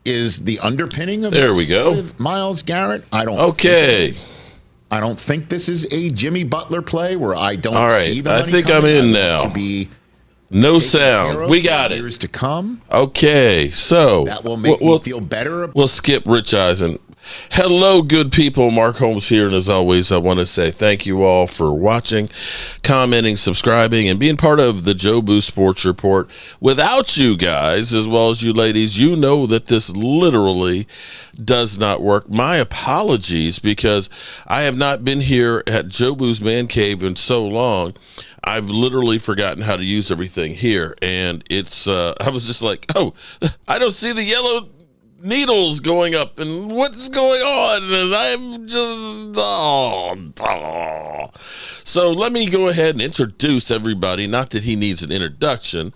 is the underpinning of there this we go. with Myles Garrett. I don't. Okay. I don't think this is a Jimmy Butler play where I don't All right. see the I money think coming. I'm in I want now. to be No taken care sound. of We for got it. years to come. Okay. So That will make me feel better. We'll skip Rich Eisen. Hello, good people. Mark Holmes here. And as always, I want to say thank you all for watching, commenting, subscribing, and being part of the Joe Boo Sports Report. Without you guys, as well as you ladies, you know that this literally does not work. My apologies, because I have not been here at Joe Boo's Man Cave in so long. I've literally forgotten how to use everything here. And it's, I was just like, oh, I don't see the yellow needles going up and what's going on, and I'm just So let me go ahead and introduce everybody. Not that he needs an introduction.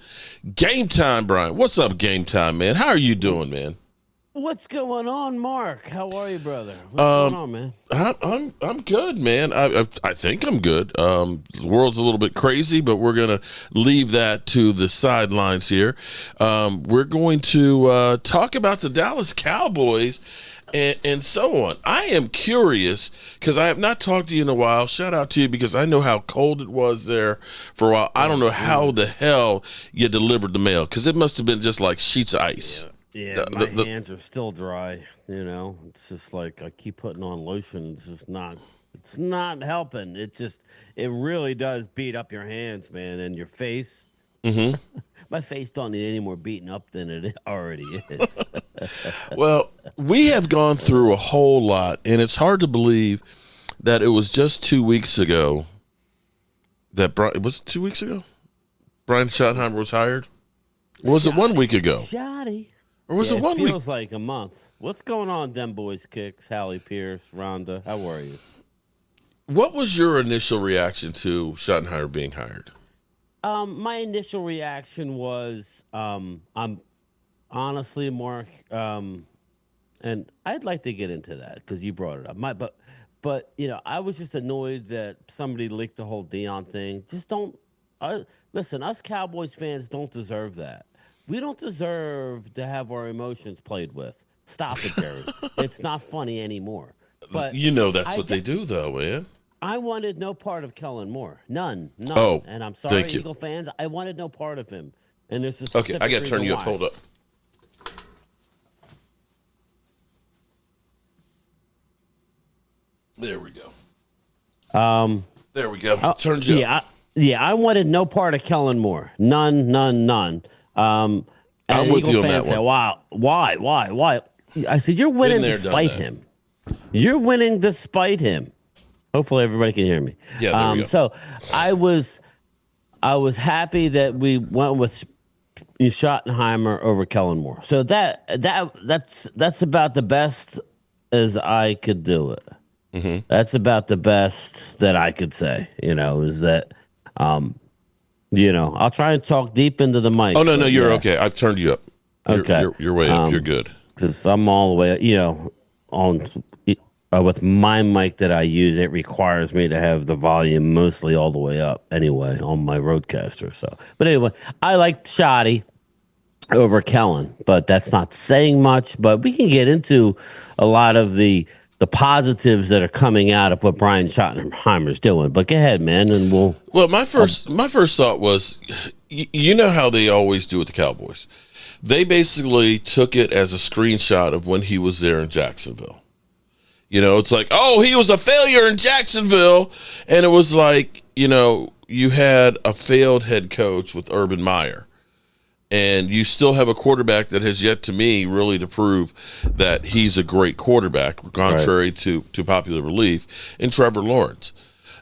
Game Time Brian. What's up, Game Time, man? How are you doing, man? What's going on, Mark? How are you, brother? What's going on, man? I'm good, man. I think I'm good. The world's a little bit crazy, but we're gonna leave that to the sidelines here. We're going to talk about the Dallas Cowboys and so on. I am curious because I have not talked to you in a while. Shout out to you because I know how cold it was there for a while. I don't know how the hell you delivered the mail, because it must have been just like sheets of ice. Yeah, my hands are still dry. You know, it's just like I keep putting on lotion. It's not helping. It really does beat up your hands, man, and your face. Mm-hmm. My face don't need any more beating up than it already is. Well, we have gone through a whole lot, and it's hard to believe that it was just 2 weeks ago that was it 2 weeks ago? Brian Schottenheimer was hired? Or was it 1 week ago? Shotty. Or was it 1 week? It feels like a month. What's going on, Dem Boys Kicks, Hallie Pierce, Rhonda? How are you? What was your initial reaction to Schottenheimer being hired? My initial reaction was, I'm honestly, Mark, and I'd like to get into that because you brought it up. But you know, I was just annoyed that somebody leaked the whole Dion thing. Just don't listen. Us Cowboys fans don't deserve that. We don't deserve to have our emotions played with. Stop it, Jerry. It's not funny anymore. But you know that's what they do, though, man. I wanted no part of Kellen Moore. None. Oh, and I'm sorry, thank you. Eagle fans. I wanted no part of him. And there's a Okay, I got to turn you up. why. Hold up. There we go. There we go. Turns you up. I wanted no part of Kellen Moore. None. And I'm with Eagle you on fans that say, one. wow, why? I said, you're winning Been there, despite done that. him. You're winning despite him. Hopefully everybody can hear me. Yeah, there we go. So I was happy that we went with Schottenheimer over Kellen Moore. So that's about the best as I could do it. Mm-hmm. That's about the best that I could say. You know, is that I'll try and talk deep into the mic. Oh, no, you're okay. I've turned you up. Okay. You're way up. You're good. Because I'm all the way, on with my mic that I use, it requires me to have the volume mostly all the way up anyway on my Roadcaster. So, but anyway, I like Shotty over Kellen, but that's not saying much. But we can get into a lot of the positives that are coming out of what Brian Schottenheimer's doing. But go ahead, man, and we'll. Well, my first thought was, you know how they always do with the Cowboys. They basically took it as a screenshot of when he was there in Jacksonville. You know, it's like, oh, he was a failure in Jacksonville. And it was like, you had a failed head coach with Urban Meyer. And you still have a quarterback that has yet to me really to prove that he's a great quarterback, contrary to popular belief, in Trevor Lawrence.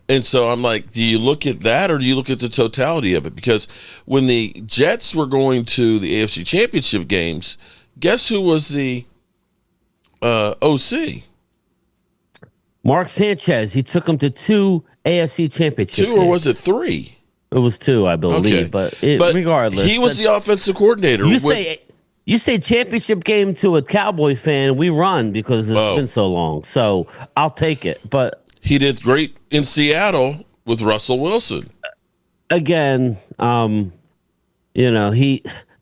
And so I'm like, do you look at that or do you look at the totality of it? Because when the Jets were going to the AFC Championship games, guess who was the OC? Mark Sanchez. He took him to 2 AFC Championship Two, or was it 3? It was 2, I believe. Okay. But regardless, he was the offensive coordinator. You say championship game to a Cowboy fan, we run because it's been so long. So I'll take it. But he did great in Seattle with Russell Wilson. Again,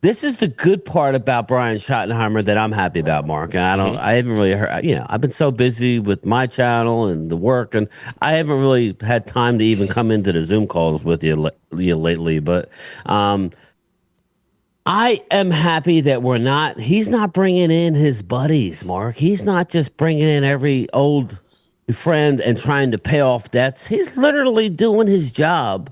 This is the good part about Brian Schottenheimer that I'm happy about, Mark. And I haven't really heard, I've been so busy with my channel and the work, and I haven't really had time to even come into the Zoom calls with you lately. But I am happy that he's not bringing in his buddies, Mark. He's not just bringing in every old friend and trying to pay off debts. He's literally doing his job,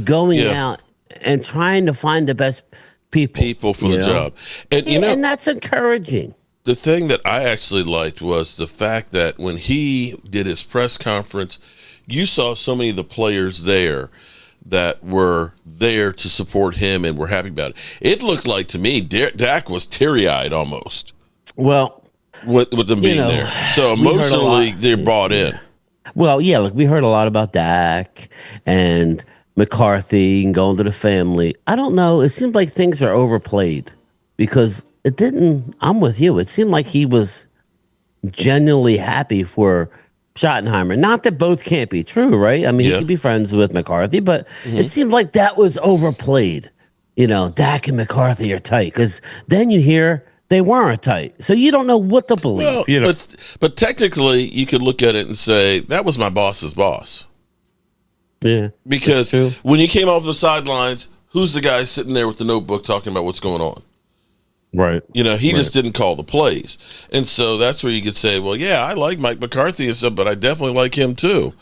going out and trying to find the best people for the job. And and that's encouraging. The thing that I actually liked was the fact that when he did his press conference, you saw so many of the players there that were there to support him and were happy about it. It looked like to me Dak was teary-eyed almost. Well, with them being there. So emotionally they're bought in. Well, yeah, look, we heard a lot about Dak and McCarthy and going to the family. I don't know. It seemed like things are overplayed because it didn't. I'm with you. It seemed like he was genuinely happy for Schottenheimer. Not that both can't be true, right? I mean, he could be friends with McCarthy, but it seemed like that was overplayed. Dak and McCarthy are tight because then you hear they weren't tight. So you don't know what to believe. Well, but technically, you could look at it and say, that was my boss's boss. Yeah. Because when you came off the sidelines, who's the guy sitting there with the notebook talking about what's going on? Right. He just didn't call the plays. And so that's where you could say, well, yeah, I like Mike McCarthy and stuff, but I definitely like him too.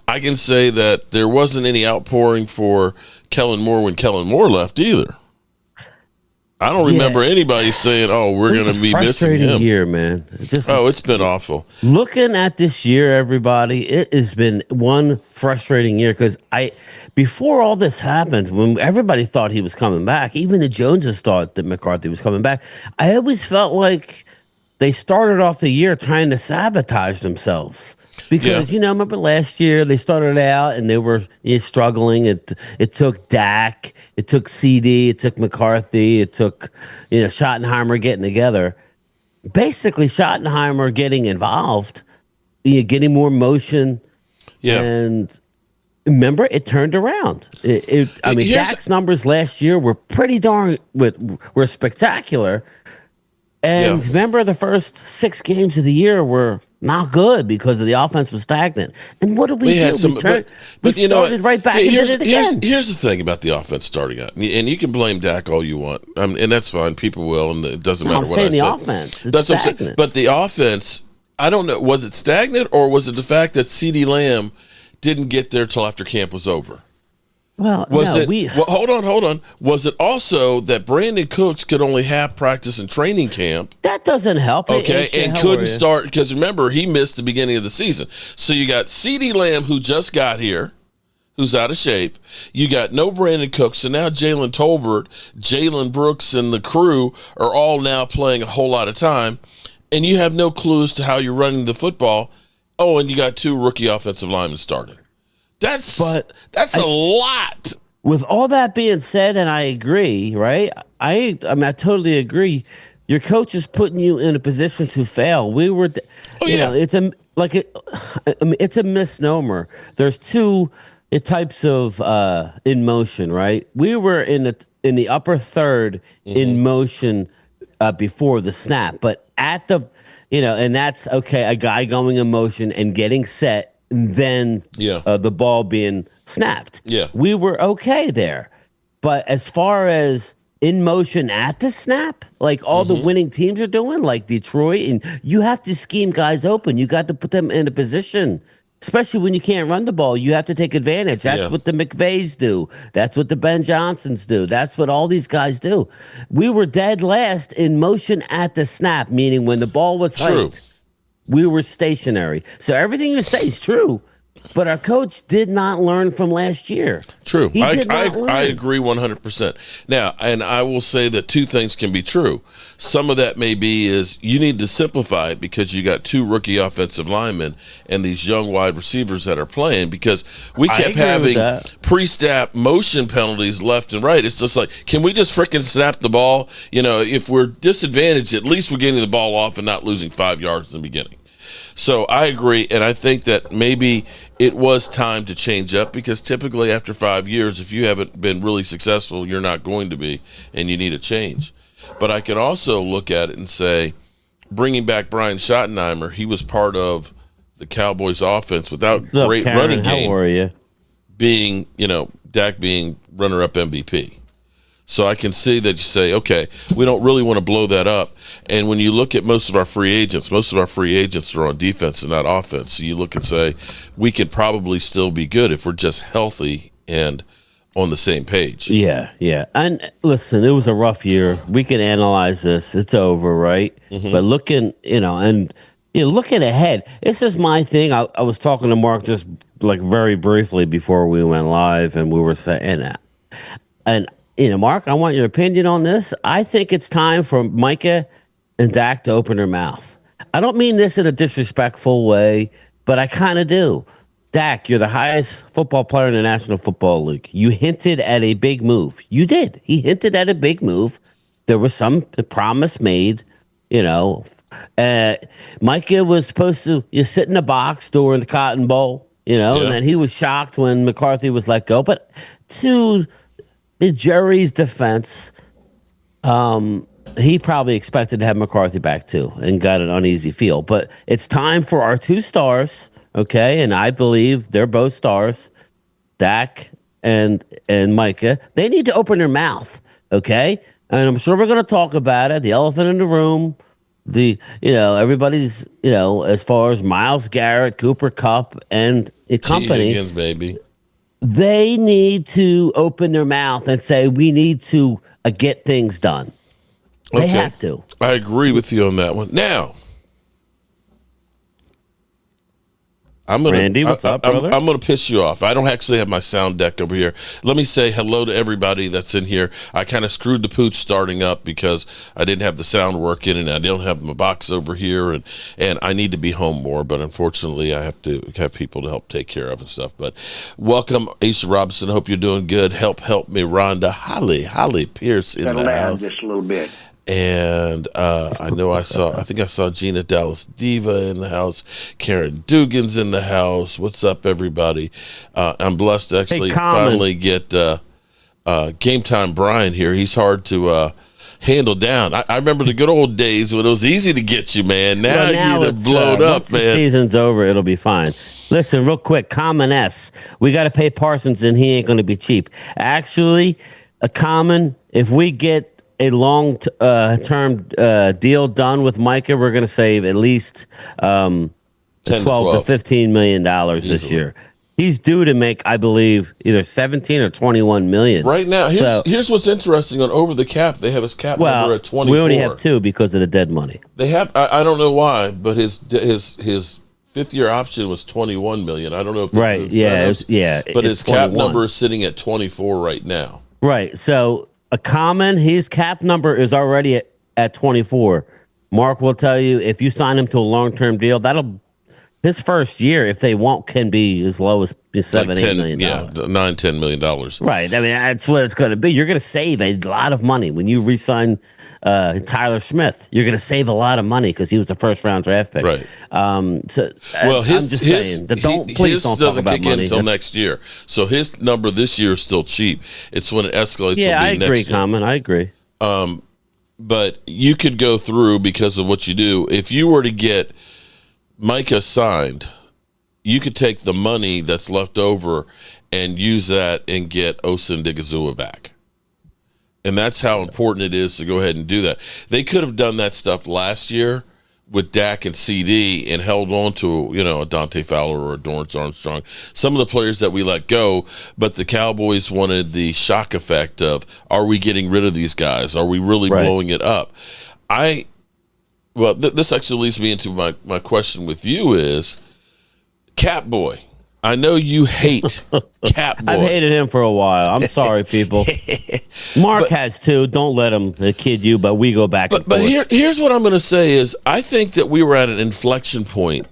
I can say that there wasn't any outpouring for Kellen Moore when Kellen Moore left either. I don't remember anybody saying, "Oh, we're going to be missing him." Year, man. It's been awful. Looking at this year, everybody, it has been one frustrating year because before all this happened, when everybody thought he was coming back, even the Joneses thought that McCarthy was coming back. I always felt like they started off the year trying to sabotage themselves. Because, remember last year they started out and they were struggling. It took Dak, it took CD, it took McCarthy, it took, Schottenheimer getting together. Basically, Schottenheimer getting involved, getting more motion. Yeah. And remember, it turned around. Dak's numbers last year were pretty were spectacular. And remember, the first 6 games of the year were not good because the offense was stagnant. And what did we do? We started right back and did it again. Here's the thing about the offense starting out. And you can blame Dak all you want. And that's fine. People will, and it doesn't matter what I say. I'm saying the offense. That's stagnant. What I'm saying. But the offense, I don't know, was it stagnant or was it the fact that CeeDee Lamb didn't get there till after camp was over? Well, hold on. Was it also that Brandon Cooks could only have practice in training camp? That doesn't help. Okay, and couldn't start because remember he missed the beginning of the season. So you got CeeDee Lamb who just got here, who's out of shape. You got no Brandon Cooks, so now Jalen Tolbert, Jalen Brooks, and the crew are all now playing a whole lot of time, and you have no clue as to how you're running the football. Oh, and you got 2 rookie offensive linemen starting. That's a lot. With all that being said, and I agree, right? I totally agree. Your coach is putting you in a position to fail. It's a misnomer. There's 2 types of in motion, right? We were in the upper third in motion before the snap, but at the and that's okay. A guy going in motion and getting set. And then the ball being snapped. Yeah. We were okay there. But as far as in motion at the snap, like all the winning teams are doing, like Detroit, and you have to scheme guys open. You got to put them in a position, especially when you can't run the ball. You have to take advantage. That's what the McVays do. That's what the Ben Johnsons do. That's what all these guys do. We were dead last in motion at the snap, meaning when the ball was hiked. We were stationary. So everything you say is true, but our coach did not learn from last year. True. I agree 100%. Now, and I will say that 2 things can be true. Some of that may be is you need to simplify it because you got 2 rookie offensive linemen and these young wide receivers that are playing because we kept having pre-snap motion penalties left and right. It's just like, can we just freaking snap the ball? If we're disadvantaged, at least we're getting the ball off and not losing 5 yards in the beginning. So I agree, and I think that maybe it was time to change up because typically after 5 years, if you haven't been really successful, you're not going to be, and you need a change. But I can also look at it and say, bringing back Brian Schottenheimer, he was part of the Cowboys offense without What's up, great Karen? running game. How are you? Being, Dak being runner-up MVP. So I can see that you say, okay, we don't really want to blow that up. And when you look at most of our free agents are on defense and not offense. So you look and say, we could probably still be good if we're just healthy and on the same page. Yeah. And listen, it was a rough year. We can analyze this. It's over, right? Mm-hmm. But looking ahead, this is my thing. I was talking to Mark just like very briefly before we went live, and we were saying that. And Mark, I want your opinion on this. I think it's time for Micah and Dak to open their mouth. I don't mean this in a disrespectful way, but I kind of do. Dak, you're the highest football player in the National Football League. You hinted at a big move. You did. He hinted at a big move. There was some promise made, Micah was supposed to sit in the box during the Cotton Bowl, and then he was shocked when McCarthy was let go. But to Jerry's defense, he probably expected to have McCarthy back too and got an uneasy feel. But it's time for our two stars, okay? And I believe they're both stars, Dak and Micah. They need to open their mouth, okay? And I'm sure we're going to talk about it, the elephant in the room. Everybody's, as far as Myles, Garrett, Cooper, Kupp, and company. Higgins, baby. They need to open their mouth and say, we need to get things done. They have to. I agree with you on that one. Now, Randy, what's up, brother? I'm going to piss you off. I don't actually have my sound deck over here. Let me say hello to everybody that's in here. I kind of screwed the pooch starting up because I didn't have the sound working and I don't have my box over here, and I need to be home more, but unfortunately I have to have people to help take care of and stuff. But welcome, Ace Robinson. Hope you're doing good. Help me, Rhonda. Holly Pierce in the house. Just a little bit. And I think I saw Gina Dallas Diva in the house. Karen Dugan's in the house. What's up, everybody? I'm blessed to actually finally get Game Time Brian here. He's hard to handle down. I remember the good old days when it was easy to get you, man. Now you're blown up, once man. The season's over, it'll be fine. Listen, real quick, Common S. We got to pay Parsons, and he ain't going to be cheap. Actually, a Common, if we get a long-term deal done with Micah, we're going to save at least 12 to $15 million this year. He's due to make, I believe, either 17 or 21 million. Right now, here's what's interesting. On Over the Cap, they have his cap number at 24. We only have 2 because of the dead money. They have, I don't know why, but his fifth-year option was 21 million. I don't know if but his cap number is sitting at 24 right now. Right, so a Common, his cap number is already at 24. Mark will tell you, if you sign him to a long-term deal, his first year, if they want, can be as low as $7-8 million. Yeah, $9-10 million. Right. I mean, that's what it's going to be. You're going to save a lot of money when you re-sign Tyler Smith. You're going to save a lot of money because he was the first-round draft pick. Right. His doesn't kick in until next year. So his number this year is still cheap. It's when it escalates. Yeah, I agree, Common. I agree. But you could go through because of what you do. If you were to get Micah signed, you could take the money that's left over and use that and get Osin Digazua back. And that's how important it is to go ahead and do that. They could have done that stuff last year with Dak and CD and held on to, a Dante Fowler or a Dorrance Armstrong, some of the players that we let go, but the Cowboys wanted the shock effect of, are we getting rid of these guys? Are we really blowing it up? This actually leads me into my question with you is, Cap Boy. I know you hate Cap Boy. I've hated him for a while. I'm sorry, people. Mark has too. Don't let him kid you, but we go back and forth. Here's what I'm going to say is, I think that we were at an inflection point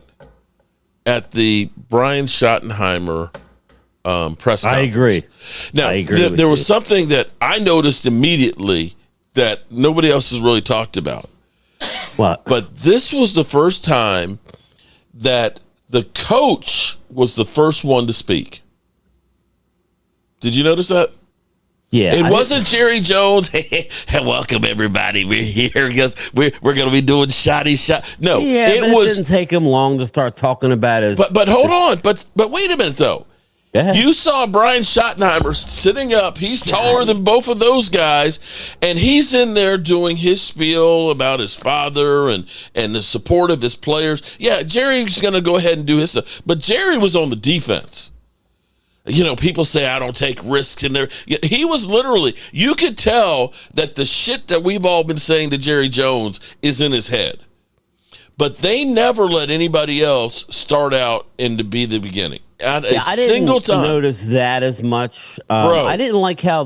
at the Brian Schottenheimer press conference. I agree. Now, there was something that I noticed immediately that nobody else has really talked about. What? But this was the first time that the coach was the first one to speak. Did you notice that? Yeah, it wasn't Jerry Jones. Hey, welcome everybody. We're here because we're going to be doing shotty shot. No, yeah, it didn't take him long to start talking about his. But hold on. But wait a minute though. Yeah. You saw Brian Schottenheimer sitting up. He's taller than both of those guys, and he's in there doing his spiel about his father and the support of his players. Yeah, Jerry's going to go ahead and do his stuff, but Jerry was on the defense. You know, people say I don't take risks in there. He was literally, you could tell that the shit that we've all been saying to Jerry Jones is in his head. But they never let anybody else start out and to be the beginning. At a single time. I didn't notice that as much. Bro. I didn't like how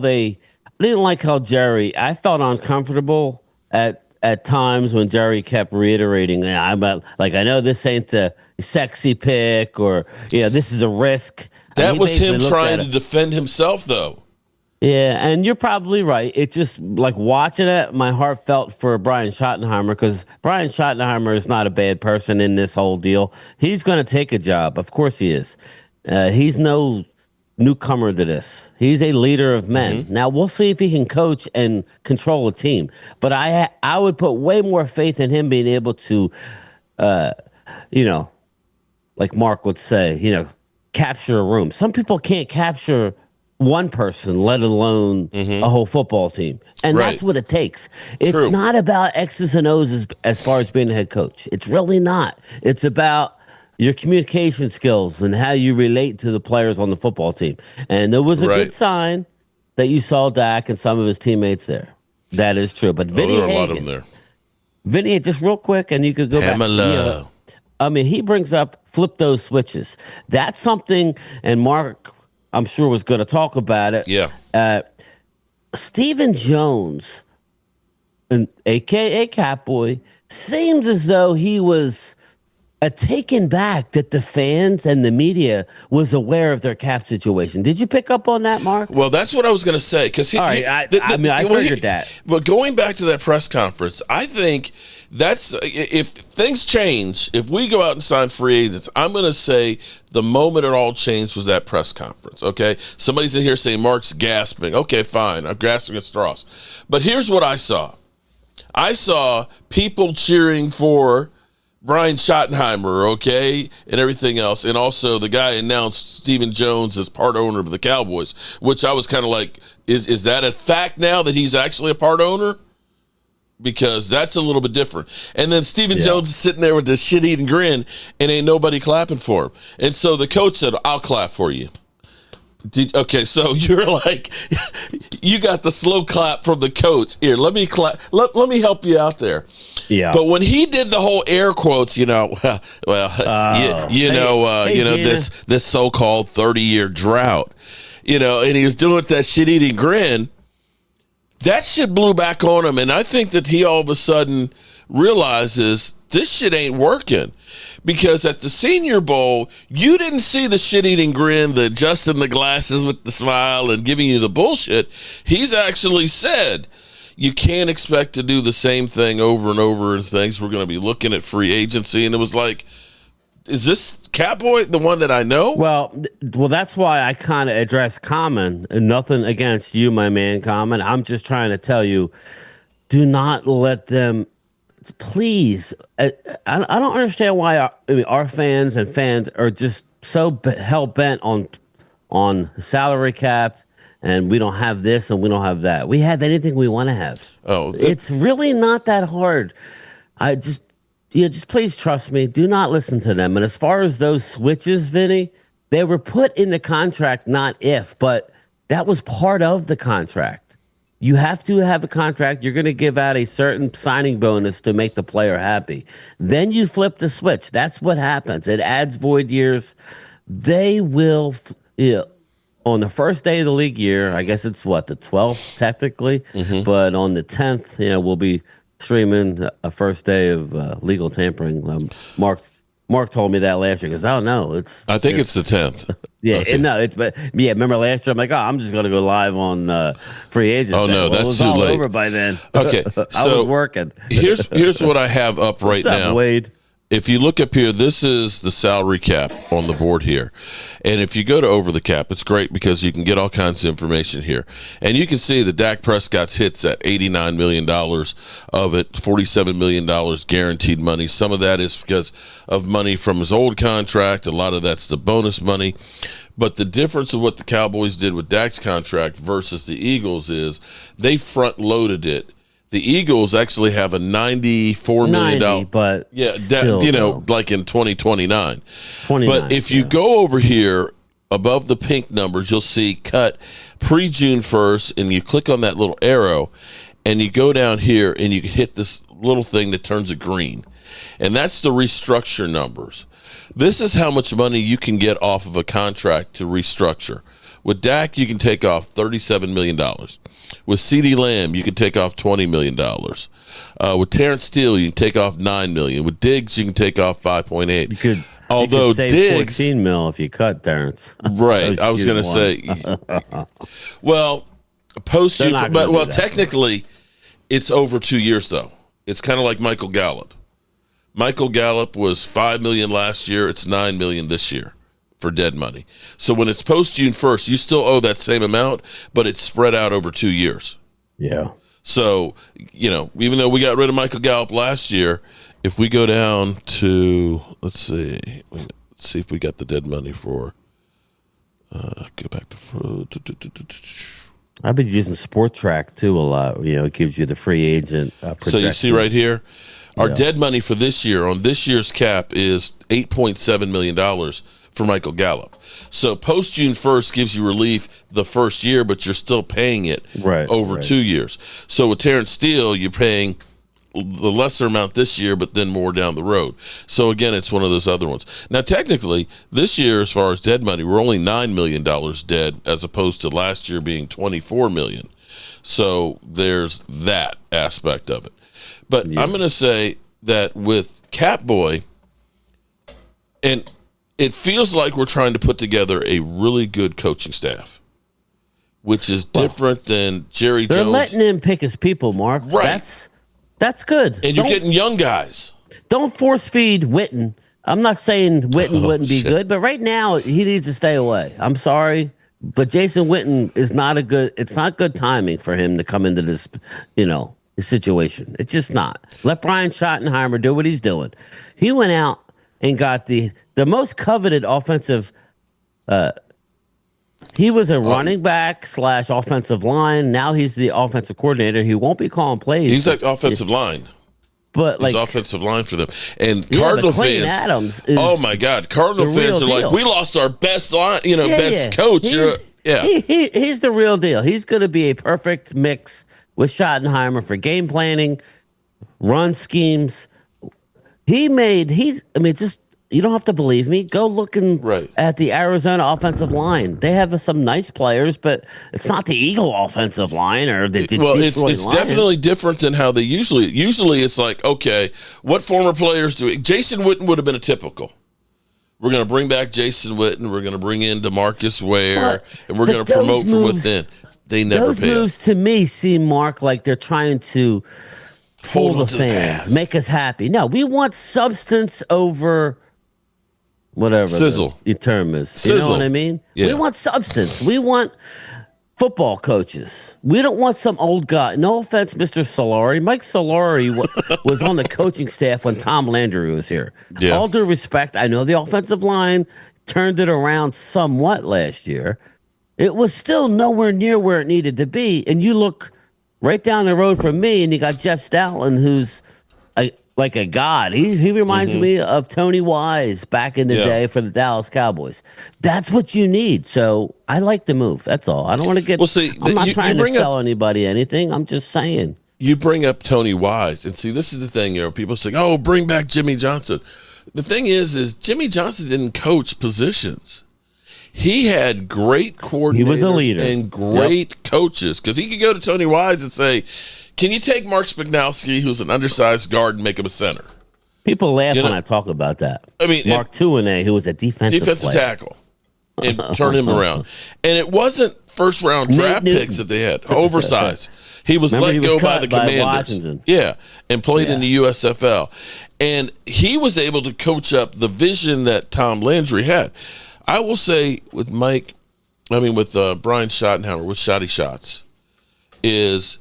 Jerry, I felt uncomfortable at times when Jerry kept reiterating, I know this ain't the sexy pick or, this is a risk. That was him trying to defend himself, though. Yeah, and you're probably right. It just, like, watching it, my heart felt for Brian Schottenheimer because Brian Schottenheimer is not a bad person in this whole deal. He's going to take a job. Of course he is. He's no newcomer to this. He's a leader of men. Now, we'll see if he can coach and control a team. But I would put way more faith in him being able to, like Mark would say, capture a room. Some people can't capture one person, let alone a whole football team. And that's what it takes. It's not about X's and O's as far as being a head coach. It's really not. It's about your communication skills and how you relate to the players on the football team. And there was a good sign that you saw Dak and some of his teammates there. That is true. But Vinny there are a Higgins, lot of them there. Vinny, just real quick, and you could go back. He brings up flip those switches. That's something, and Mark, I'm sure, was going to talk about it. Yeah. Stephen Jones, a.k.a. Catboy, seemed as though he was taken back that the fans and the media was aware of their cap situation. Did you pick up on that, Mark? Well, that's what I was going to say. I figured that. But going back to that press conference, I think that's if things change, if we go out and sign free agents, I'm going to say the moment it all changed was that press conference, okay? Somebody's in here saying Mark's gasping. Okay, fine. I'm grasping at straws. But here's what I saw. I saw people cheering for Brian Schottenheimer, okay, and everything else. And also the guy announced Stephen Jones as part owner of the Cowboys, which I was kind of like, is that a fact now that he's actually a part owner? Because that's a little bit different. And then Stephen Jones is sitting there with this shit-eating grin and ain't nobody clapping for him. And so the coach said, I'll clap for you. Okay, so you're like, you got the slow clap from the coach. Here, let me clap. Let me help you out there. Yeah. But when he did the whole air quotes, this so-called 30-year drought, and he was doing that shit-eating grin, that shit blew back on him. And I think that he all of a sudden realizes this shit ain't working. Because at the Senior Bowl, you didn't see the shit-eating grin, the adjusting the glasses with the smile and giving you the bullshit. He's actually said, you can't expect to do the same thing over and over and things. We're going to be looking at free agency. And it was like, is this Catboy the one that I know? Well, that's why I kind of addressed Common. And nothing against you, my man, Common. I'm just trying to tell you, do not let them... Please, I don't understand why our fans are just so hell bent on salary cap, and we don't have this and we don't have that. We have anything we want to have. It's really not that hard. Just please trust me. Do not listen to them. And as far as those switches, Vinny, they were put in the contract, not if, but that was part of the contract. You have to have a contract. You're going to give out a certain signing bonus to make the player happy. Then you flip the switch. That's what happens. It adds void years. They will, on the first day of the league year, I guess it's the 12th technically, but on the 10th, we'll be streaming a first day of legal tampering. Mark told me that last year because I don't know. I think it's the 10th. Yeah, okay. Remember last year? I'm like, I'm just going to go live on free agent. Oh no, that's too late. Over by then. Okay, I was working. here's what I have up right What's up, now. Wade? if you look up here, this is the salary cap on the board here. And if you go to over the cap, it's great because you can get all kinds of information here. And you can see that Dak Prescott's hits at $89 million of it, $47 million guaranteed money. Some of that is because of money from his old contract. A lot of that's the bonus money. But the difference of what the Cowboys did with Dak's contract versus the Eagles is they front-loaded it. The Eagles actually have a $94 million, but still, like in 2029. 29, but if you go over here above the pink numbers, you'll see cut pre-June 1st, and you click on that little arrow, and you go down here, and you hit this little thing that turns it green. And that's the restructure numbers. This is how much money you can get off of a contract to restructure. With Dak, you can take off $37 million. With CeeDee Lamb, you can take off $20 million. With Terrence Steele, you can take off $9 million. With Diggs, you can take off $5.8. You could, although you could save Diggs, $14 million if you cut Terrence. Right, I was going to say. Well, technically, it's over 2 years though. It's kind of like Michael Gallup. Michael Gallup was $5 million last year. It's $9 million this year for dead money. So when it's post June 1st, you still owe that same amount, but it's spread out over 2 years. Yeah. So, even though we got rid of Michael Gallup last year, if we go down to, let's see if we got the dead money for, go back to, I've been using Sport Track too a lot. It gives you the free agent projection. So you see right here, our dead money for this year on this year's cap is $8.7 million for Michael Gallup. So post June 1st gives you relief the first year, but you're still paying it over 2 years. So with Terrence Steele, you're paying the lesser amount this year, but then more down the road. So again, it's one of those other ones. Now, technically, this year, as far as dead money, we're only $9 million dead, as opposed to last year being $24 million. So there's that aspect of it. But I'm going to say that with Catboy, and it feels like we're trying to put together a really good coaching staff, which is different than Jerry Jones. They're letting him pick his people, Mark. Right. That's good. And you're getting young guys. Don't force feed Witten. I'm not saying Witten wouldn't be good, but right now he needs to stay away. I'm sorry, but Jason Witten is not it's not good timing for him to come into this, situation. It's just not. Let Brian Schottenheimer do what he's doing. He went out and got the most coveted offensive. He was a running back / offensive line. Now he's the offensive coordinator. He won't be calling plays. He's like offensive line. But he's offensive line for them. And Cardinal fans. Adams is oh my God. Cardinal fans are like, we lost our best line, best coach. He's the real deal. He's going to be a perfect mix with Schottenheimer for game planning, run schemes. You don't have to believe me. Go looking at the Arizona offensive line. They have some nice players, but it's not the Eagle offensive line or the Detroit it's definitely different than how they usually. Usually, it's like, okay, what former players do? Jason Witten would have been a typical. We're going to bring back Jason Witten. We're going to bring in DeMarcus Ware, and we're going to promote from within. They never those pay moves up. To me seem, Mark, like they're trying to fool the fans, make us happy. No, we want substance over whatever sizzle the term is. Sizzle. You know what I mean? Yeah. We want substance. We want football coaches. We don't want some old guy. No offense, Mr. Solari. Mike Solari was on the coaching staff when Tom Landry was here. Yeah. All due respect, I know the offensive line turned it around somewhat last year. It was still nowhere near where it needed to be. And you look right down the road from me, and you got Jeff Stoutland, who's like a god. He reminds me of Tony Wise back in the day for the Dallas Cowboys. That's what you need. So I like the move. That's all. I don't want to get. Well, see, I'm not trying to sell anybody anything. I'm just saying. You bring up Tony Wise, and see, this is the thing. People say, "Oh, bring back Jimmy Johnson." The thing is Jimmy Johnson didn't coach positions. He had great coordinators. He was a leader and great coaches, because he could go to Tony Wise and say, can you take Mark Spagnowski, who's an undersized guard, and make him a center? People laugh when I talk about that. I mean, Mark Tuinei, who was a defensive tackle, and turn him around. And it wasn't first-round draft picks that they had. Oversized. He was let go by the Commanders. Washington. Yeah, and played in the USFL. And he was able to coach up the vision that Tom Landry had. I will say with Brian Schottenheimer, with Shotty Shots, is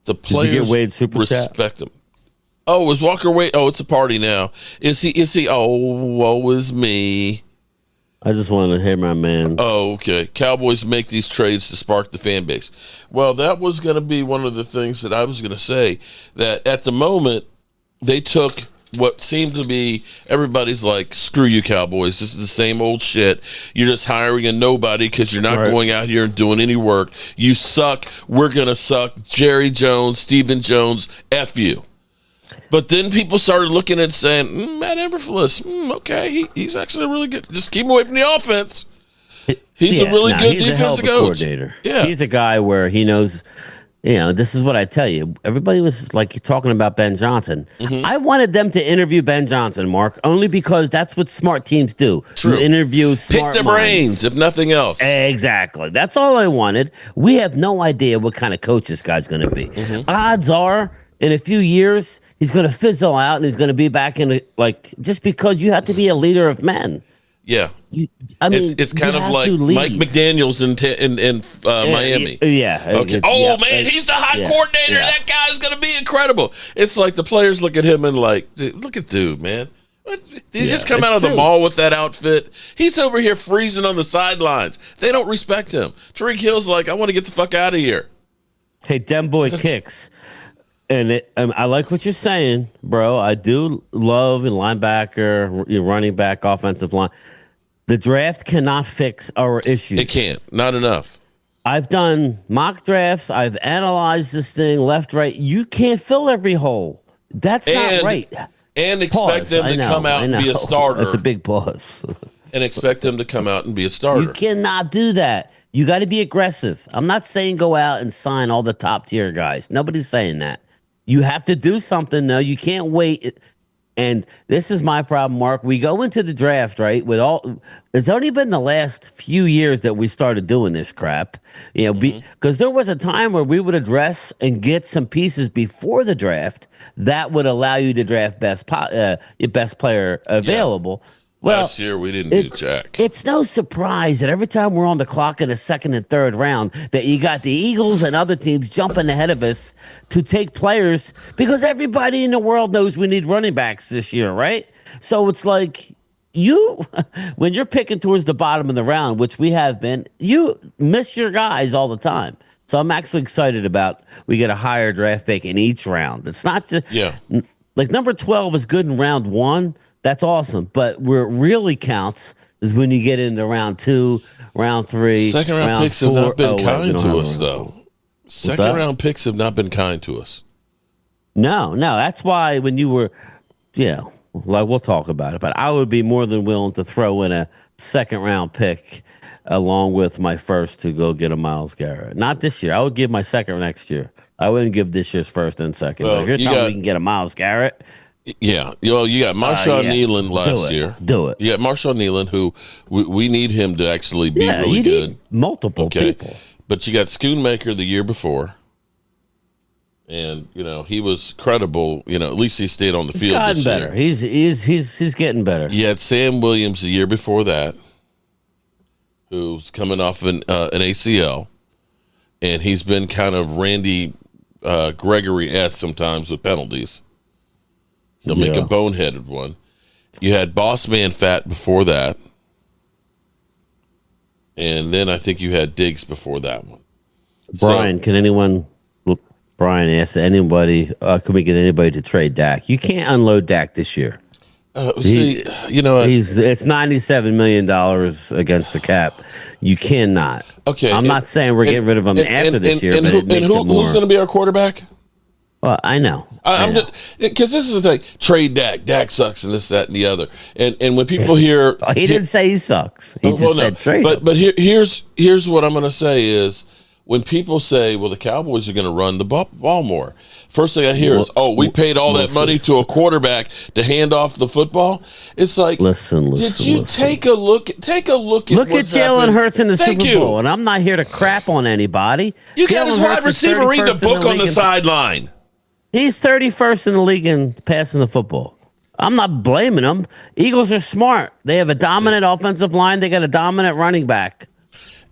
the players respect him. Oh, is Walker Wade? Oh, it's a party now. Is he? Oh, woe is me. I just want to hear my man. Oh, okay. Cowboys make these trades to spark the fan base. Well, that was going to be one of the things that I was going to say, that at the moment they took what seemed to be everybody's like, screw you, Cowboys. This is the same old shit. You're just hiring a nobody because you're not going out here and doing any work. You suck. We're going to suck. Jerry Jones, Stephen Jones, F you. But then people started looking and saying, Matt Everfluss, okay, he's actually really good. Just keep him away from the offense. He's a really good defensive coach. Coordinator. Yeah. He's a guy where he knows, this is what I tell you. Everybody was like talking about Ben Johnson. Mm-hmm. I wanted them to interview Ben Johnson, Mark, only because that's what smart teams do. True. You interview smart Pick their brains, if nothing else. Exactly. That's all I wanted. We have no idea what kind of coach this guy's going to be. Mm-hmm. Odds are, in a few years, he's going to fizzle out and he's going to be back in just because you have to be a leader of men. Yeah. It's kind of like Mike McDaniels in Miami. Yeah. Okay. He's the hot coordinator. Yeah. That guy's going to be incredible. It's like the players look at him and like, look at dude, man. Did he just come out of the mall with that outfit? He's over here freezing on the sidelines. They don't respect him. Tariq Hill's like, I want to get the fuck out of here. Hey, dem boy kicks. And I like what you're saying, bro. I do love a linebacker, running back, offensive line. The draft cannot fix our issues. It can't. Not enough. I've done mock drafts. I've analyzed this thing left, right. You can't fill every hole. That's not right. And expect them to come out and be a starter. That's a big pause. And expect them to come out and be a starter. You cannot do that. You got to be aggressive. I'm not saying go out and sign all the top tier guys. Nobody's saying that. You have to do something, though. You can't wait. And this is my problem, Mark. We go into the draft, right? It's only been the last few years that we started doing this crap. Because there was a time where we would address and get some pieces before the draft that would allow you to draft your best player available. Yeah. Well, last year we didn't do jack. It's no surprise that every time we're on the clock in the second and third round that you got the Eagles and other teams jumping ahead of us to take players because everybody in the world knows we need running backs this year, right? So it's like when you're picking towards the bottom of the round, which we have been, you miss your guys all the time. So I'm actually excited about we get a higher draft pick in each round. It's not just like number 12 is good in round 1. That's awesome. But where it really counts is when you get into round 2, round 3. Second round picks have not been kind to us, though. Second round picks have not been kind to us. No. That's why when you were, we'll talk about it. But I would be more than willing to throw in a second round pick along with my first to go get a Myles Garrett. Not this year. I would give my second next year. I wouldn't give this year's first and second. But if you're telling me we can get a Myles Garrett. Yeah, you got Marshawn Nealon last year. Do it. You got Marshawn Nealon, who we need him to actually be really good. Need multiple people. But you got Schoonmaker the year before, and he was credible. At least he stayed on the field. He's gotten better. He's getting better. You had Sam Williams the year before that, who's coming off an ACL, and he's been kind of Randy Gregory-esque sometimes with penalties. He'll make a boneheaded one. You had Boss Man Fat before that. And then I think you had Diggs before that one. Brian, Brian asked anybody, can we get anybody to trade Dak? You can't unload Dak this year. It's $97 million against the cap. You cannot. Okay. I'm not saying we're getting rid of him after this year, but it makes it more. Who's going to be our quarterback? Well, I know. Because this is the thing. Trade Dak. Dak sucks and this, that, and the other. And when people hear... he didn't say he sucks. He just said trade him. But here's what I'm going to say is when people say, well, the Cowboys are going to run the ball more. First thing I hear is, we paid all that money to a quarterback to hand off the football. It's like, did you take a look at Jalen Hurts in the Super Bowl, and I'm not here to crap on anybody. You got his wide receiver reading a book on the sideline. He's 31st in the league in passing the football. I'm not blaming them. Eagles are smart. They have a dominant offensive line. They got a dominant running back.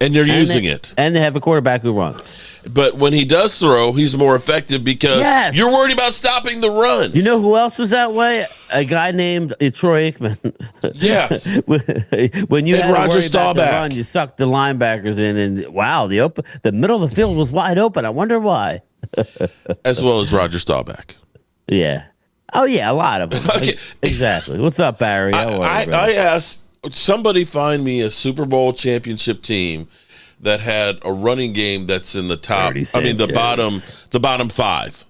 And they're using it. And they have a quarterback who runs. But when he does throw, he's more effective because you're worried about stopping the run. You know who else was that way? A guy named Troy Aikman. Yes. When you had Roger to worry about the Staubach. run, you sucked the linebackers in, and wow, the middle of the field was wide open. I wonder why. As well as Roger Staubach. Yeah. Oh yeah, a lot of them. Okay. Exactly. What's up, Barry? I asked somebody find me a Super Bowl championship team that had a running game that's in the top. I mean, the bottom 5.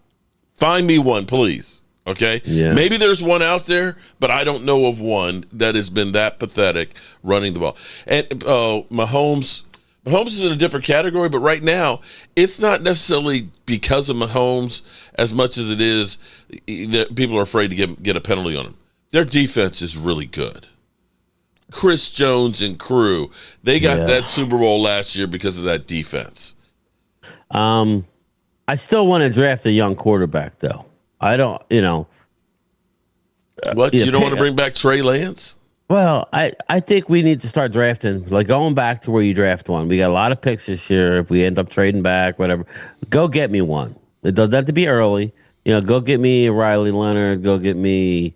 Find me one, please. Okay. Yeah. Maybe there's one out there, but I don't know of one that has been that pathetic running the ball. And Mahomes is in a different category, but right now it's not necessarily because of Mahomes as much as it is that people are afraid to get a penalty on him. Their defense is really good. Chris Jones and crew, they got that Super Bowl last year because of that defense. I still want to draft a young quarterback, though. I don't, What? You don't want to bring back Trey Lance? Well, I think we need to start drafting, like going back to where you draft one. We got a lot of picks this year. If we end up trading back, whatever, go get me one. It doesn't have to be early. Go get me Riley Leonard. Go get me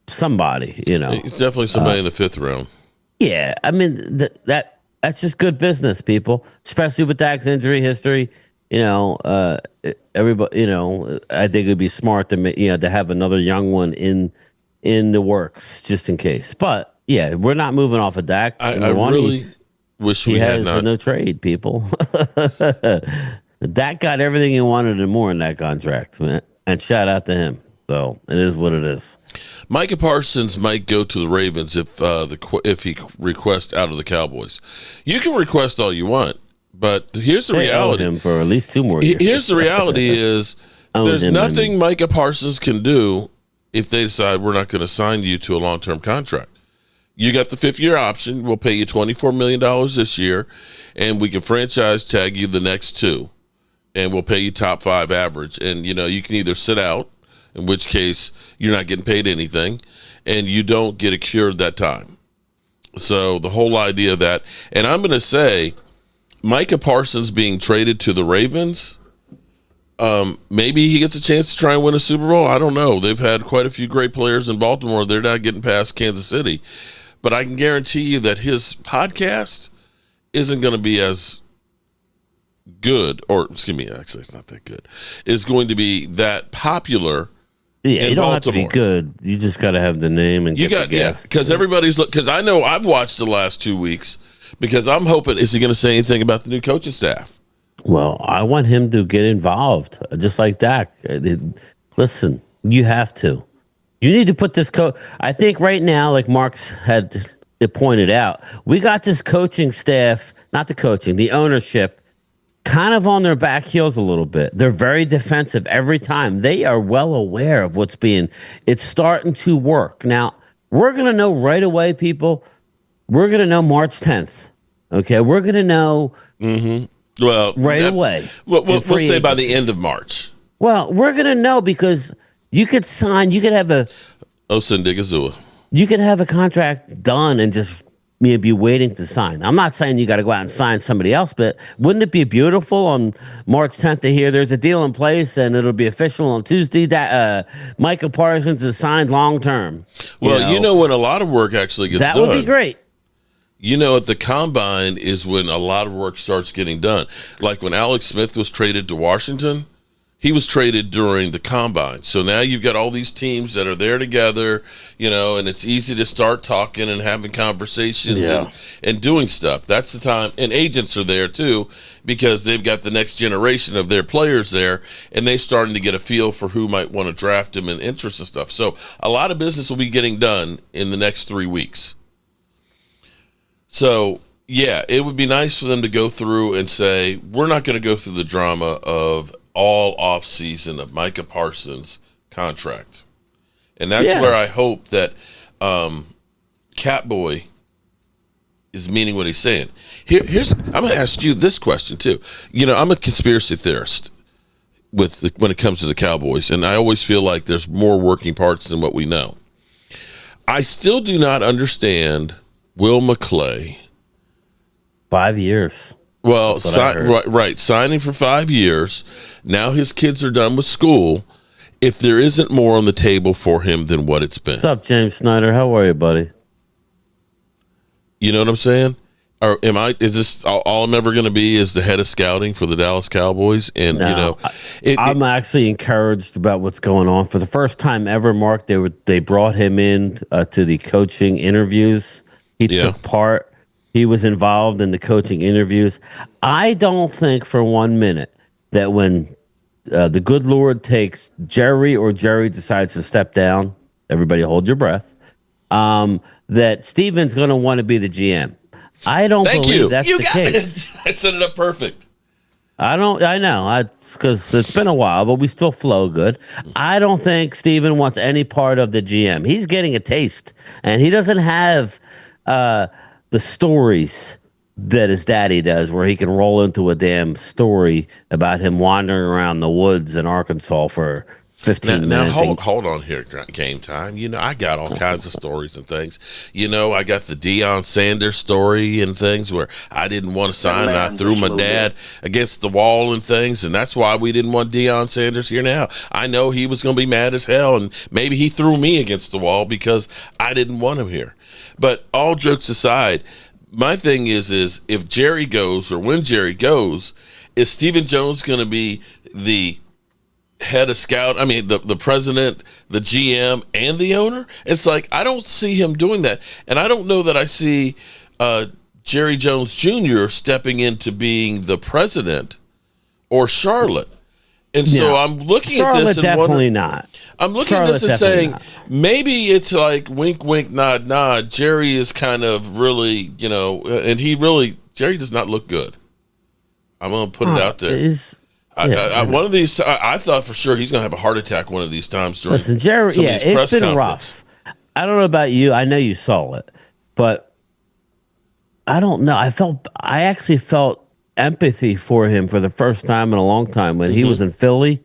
somebody, It's definitely somebody in the 5th round. Yeah, I mean, that's just good business, people, especially with Dak's injury history. Everybody, I think it'd be smart to have another young one in the works just in case. But yeah, we're not moving off of Dak. I really wish we had not. No trade, people. Dak got everything he wanted and more in that contract, man. And shout out to him. So it is what it is. Micah Parsons might go to the Ravens if he requests out of the Cowboys. You can request all you want, but here's the reality. Him for at least 2 more years. Here's the reality is there's nothing Micah Parsons can do if they decide we're not going to sign you to a long-term contract. You got the 5th-year option. We'll pay you $24 million this year, and we can franchise tag you the next 2, and we'll pay you top 5 average. And, you can either sit out, in which case you're not getting paid anything, and you don't get cured that time. So the whole idea of that, and I'm going to say Micah Parsons being traded to the Ravens, maybe he gets a chance to try and win a Super Bowl. I don't know. They've had quite a few great players in Baltimore. They're not getting past Kansas City. But I can guarantee you that his podcast isn't going to be as good, or excuse me, actually it's not that good, is going to be that popular. Yeah, you don't Baltimore. have to be good. You just got to have the name and because everybody's because I know I've watched the last 2 weeks because I'm hoping, is he going to say anything about the new coaching staff? Well, I want him to get involved, just like Dak. Listen, you have to. You need to put this coach. I think right now, like Mark's had pointed out, we got this coaching staff, not the coaching, the ownership, kind of on their back heels a little bit. They're very defensive every time. They are well aware of it's starting to work. Now, we're going to know right away, people. We're going to know March 10th. Okay? We're going to know well right away. We'll say by the end of March. Well, we're going to know because you could have a Osendigazua. You could have a contract done and just be waiting to sign. I'm not saying you got to go out and sign somebody else, but wouldn't it be beautiful on March 10th to hear there's a deal in place and it'll be official on Tuesday that Micah Parsons is signed long term? Well, when a lot of work actually gets done. That would be great. At the combine is when a lot of work starts getting done. Like when Alex Smith was traded to Washington, he was traded during the combine. So now you've got all these teams that are there together, and it's easy to start talking and having conversations and doing stuff. That's the time. And agents are there too, because they've got the next generation of their players there, and they're starting to get a feel for who might want to draft them and interest and stuff. So a lot of business will be getting done in the next 3 weeks. So, yeah, it would be nice for them to go through and say, we're not going to go through the drama of all off season of Micah Parsons' contract. And that's where I hope that Catboy is meaning what he's saying. I'm going to ask you this question too. I'm a conspiracy theorist when it comes to the Cowboys, and I always feel like there's more working parts than what we know. I still do not understand Will McClay. 5 years. Well, right, signing for 5 years. Now his kids are done with school. If there isn't more on the table for him than what it's been. What's up, James Snyder? How are you, buddy? You know what I'm saying? Or is this all I'm ever going to be is the head of scouting for the Dallas Cowboys? And, No, I'm actually encouraged about what's going on. For the first time ever, Mark, they brought him in to the coaching interviews. He took part. He was involved in the coaching interviews. I don't think for 1 minute that when the good Lord takes Jerry or Jerry decides to step down, everybody hold your breath, that Steven's going to want to be the GM. I don't believe that's the case. I set it up perfect. I know. Because it's been a while, but we still flow good. I don't think Steven wants any part of the GM. He's getting a taste, and he doesn't have the stories that his daddy does, where he can roll into a damn story about him wandering around the woods in Arkansas for 15 minutes. Now, hold on here, Game Time. I got all kinds of stories and things. I got the Deion Sanders story and things where I didn't want to sign, and I threw my dad against the wall and things, and that's why we didn't want Deion Sanders here now. I know he was going to be mad as hell, and maybe he threw me against the wall because I didn't want him here. But all jokes aside, my thing is if Jerry goes or when Jerry goes, is Stephen Jones going to be the head of scout? I mean, the president, the GM, and the owner? It's like, I don't see him doing that. And I don't know that I see Jerry Jones Jr. stepping into being the president or Charlotte. And so I'm looking at this and definitely not. I'm looking at this and saying, maybe it's like wink, wink, nod, nod. Jerry is kind of really, and Jerry does not look good. I'm going to put it out there. One of these, I thought for sure he's going to have a heart attack one of these times during Jerry, some of these press it's been rough. I don't know about you. I know you saw it, but I don't know. I actually felt empathy for him for the first time in a long time when he was in Philly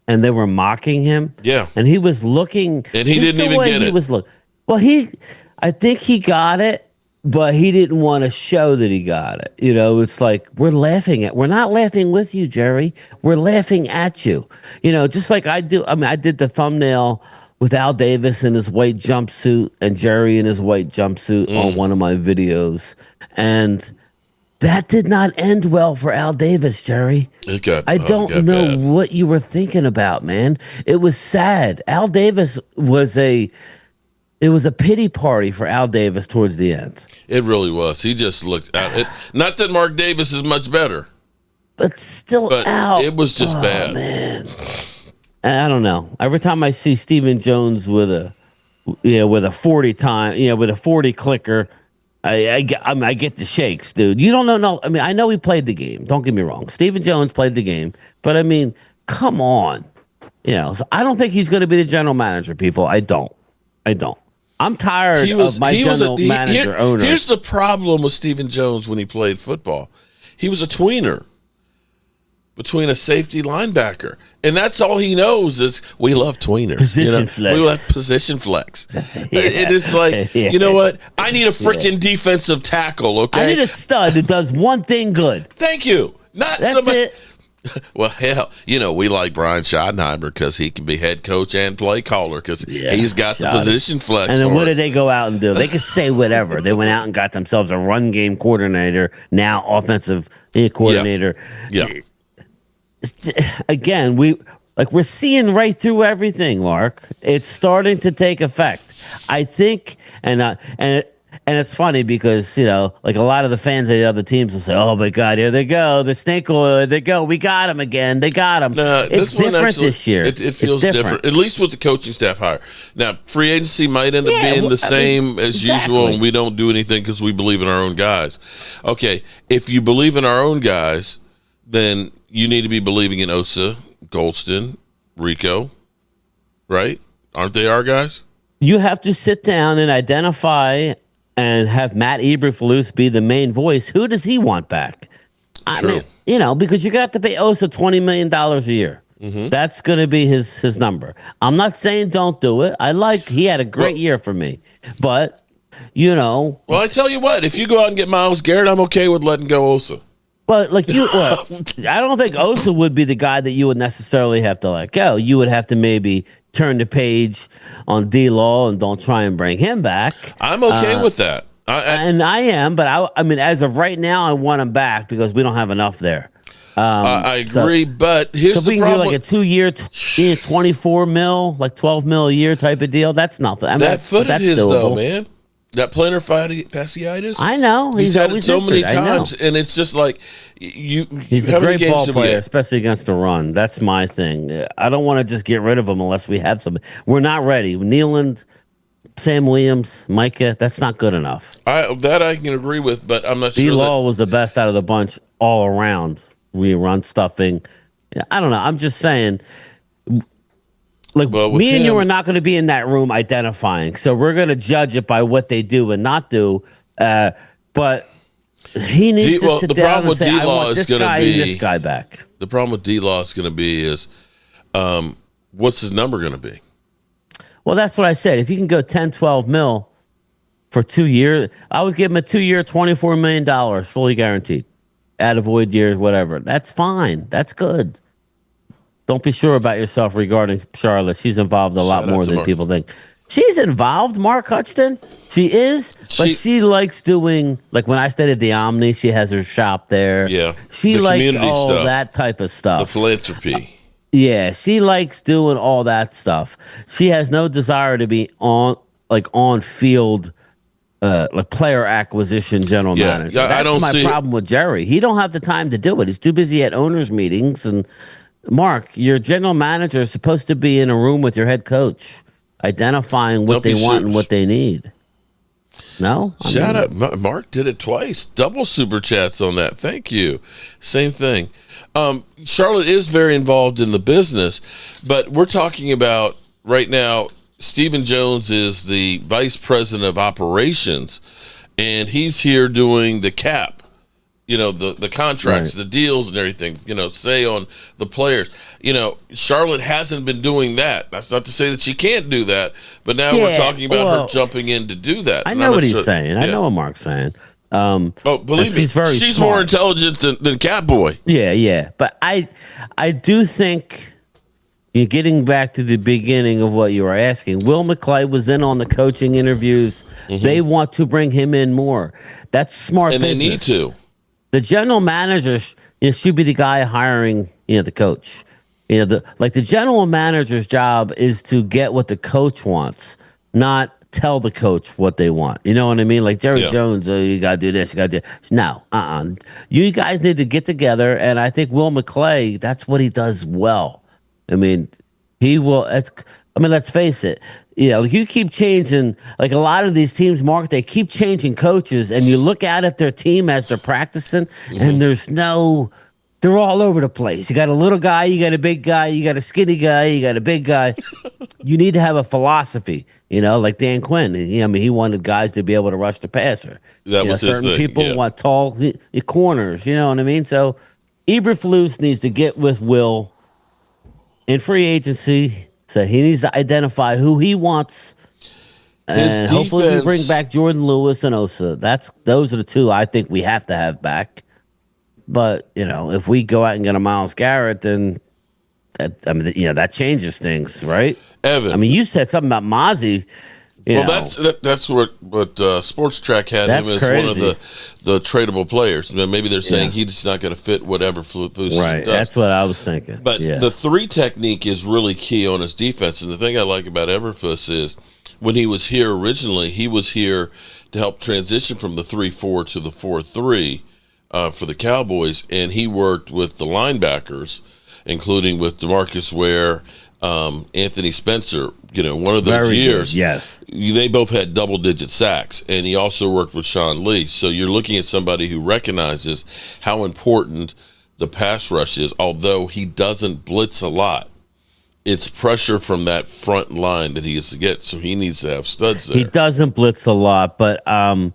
and they were mocking him. Yeah. And he was looking. And he didn't even get it. I think he got it, but he didn't want to show that he got it. It's like, we're not laughing with you, Jerry. We're laughing at you. Just like I do. I mean, I did the thumbnail with Al Davis in his white jumpsuit and Jerry in his white jumpsuit on one of my videos. And that did not end well for Al Davis, Jerry. I don't know what you were thinking about, man. It was sad. Al Davis it was a pity party for Al Davis towards the end. It really was. He just looked at it. Not that Mark Davis is much better. But still, Al. It was just bad. Man. I don't know. Every time I see Stephen Jones with a 40 with a 40 clicker, I get the shakes, dude. You don't know. No, I mean, I know he played the game. Don't get me wrong. Stephen Jones played the game, but I mean, come on. So I don't think he's going to be the general manager, people. I don't. I'm tired of my general manager owner. Here's the problem with Stephen Jones when he played football. He was a tweener between a safety linebacker. And that's all he knows is we love tweeners. Position flex. We love position flex. It is like, you know what? I need a freaking defensive tackle, okay? I need a stud that does one thing good. Thank you. That's it. Well, hell, we like Brian Schottenheimer because he can be head coach and play caller because he's got the position flex. And then what did they go out and do? They could say whatever. They went out and got themselves a run game coordinator, now offensive coordinator. Yeah. Again, we're seeing right through everything, Mark. It's starting to take effect. I think, and it's funny because like a lot of the fans of the other teams will say, "Oh my God, here they go, the snake oil, they go, we got him again, they got him." No, it's different this year. It feels different, at least with the coaching staff hire. Now, free agency might end up being the same as usual, and we don't do anything because we believe in our own guys. Okay, if you believe in our own guys, then you need to be believing in Osa, Goldston, Rico, right? Aren't they our guys? You have to sit down and identify and have Matt Eberflus be the main voice. Who does he want back? I mean, because you're going to have to pay Osa $20 million a year. That's going to be his number. I'm not saying don't do it. He had a great year for me, but Well, I tell you what, if you go out and get Myles Garrett, I'm okay with letting go Osa. But I don't think Osa would be the guy that you would necessarily have to let go. You would have to maybe turn the page on D-Law and don't try and bring him back. I'm okay with that. And I am, but I mean, as of right now, I want him back because we don't have enough there. I agree, but here's so if we the can problem. do like a 2-year, 24 mil, like 12 mil a year type of deal, that's nothing. I mean, that foot of that's his, doable. though, man. That plantar fasciitis. I know. He's had it always so many injured. I know. times, and it's just like He's how a many great games ball have we player, had? especially against the run. That's my thing. I don't want to just get rid of him unless we have some. We're not ready. Nealand, Sam Williams, Micah, that's not good enough. That I can agree with, but I'm not sure. D-Law was the best out of the bunch all around. Rerun stuffing. I don't know. I'm just saying. Like, me and you are not going to be in that room identifying. So we're going to judge it by what they do and not do. But he needs to sit down and say, I want this guy and this guy back. The problem with D-Law is going to be is, what's his number going to be? Well, that's what I said. If you can go 10, 12 mil for 2 years, I would give him a 2-year, $24 million, fully guaranteed. Add a void year, whatever. That's fine. That's good. Don't be sure about yourself regarding Charlotte. She's involved a lot more than people think. She's involved, Mark Hutchton. She is, but she likes doing, like when I stayed at the Omni, she has her shop there. Yeah. She likes all stuff. That type of stuff. The philanthropy. Yeah, she likes doing all that stuff. She has no desire to be on field like player acquisition general manager. That's I don't my problem with Jerry. He don't have the time to do it. He's too busy at owners meetings. And Mark, your general manager is supposed to be in a room with your head coach, identifying what they want and what they need. No? Shout out. Mark did it twice. Double super chats on that. Thank you. Same thing. Charlotte is very involved in the business, but we're talking about right now, Stephen Jones is the vice president of operations, and he's here doing the cap. The contracts, the deals and everything, say on the players. Charlotte hasn't been doing that. That's not to say that she can't do that, but now we're talking about her jumping in to do that. I know what he's saying. I know what Mark's saying. Believe me, she's more intelligent than Catboy. Yeah. But I do think, getting back to the beginning of what you were asking, Will McClay was in on the coaching interviews. Mm-hmm. They want to bring him in more. That's smart business. And they need to. The general manager should be the guy hiring, the coach. The general manager's job is to get what the coach wants, not tell the coach what they want. You know what I mean? Like Jerry Jones, you got to do this, you got to do this. No, You guys need to get together, and I think Will McClay, that's what he does well. I mean, he will. Let's face it. You keep changing. Like a lot of these teams, Mark, they keep changing coaches, and you look at their team as they're practicing, and they're all over the place. You got a little guy, you got a big guy, you got a skinny guy, you got a big guy. You need to have a philosophy, like Dan Quinn. He wanted guys to be able to rush the passer. That was his certain thing, people want tall corners. You know what I mean? So Eberflus needs to get with Will in free agency. So he needs to identify who he wants. And hopefully we bring back Jordan Lewis and Osa. Those are the two I think we have to have back. But, if we go out and get a Myles Garrett, then that changes things, right? Evan. You said something about Mozzie. Well, that's what Sports Track had him as one of the tradable players. Maybe they're saying he's not going to fit whatever Flus does. Right, that's what I was thinking. But the 3 technique is really key on his defense. And the thing I like about Everfuss is when he was here originally, he was here to help transition from the 3-4 to the 4-3 for the Cowboys. And he worked with the linebackers, including with DeMarcus Ware, Anthony Spencer, one of those years. Good, yes. They both had double-digit sacks, and he also worked with Sean Lee. So you're looking at somebody who recognizes how important the pass rush is, although he doesn't blitz a lot. It's pressure from that front line that he has to get, so he needs to have studs there. He doesn't blitz a lot, but, I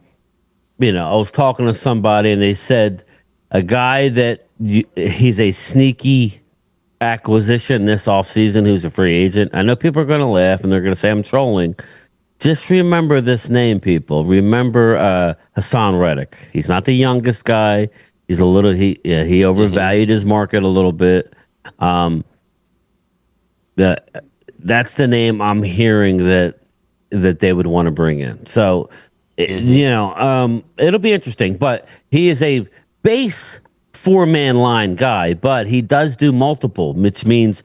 was talking to somebody, and they said a guy that he's a sneaky acquisition this offseason who's a free agent. I know people are going to laugh and they're going to say I'm trolling. Just remember this name, people. Remember Hassan Reddick. He's not the youngest guy. He's a little he overvalued his market a little bit. The that's the name I'm hearing that they would want to bring in. So, it'll be interesting. But he is a base 4-man line guy, but he does do multiple, which means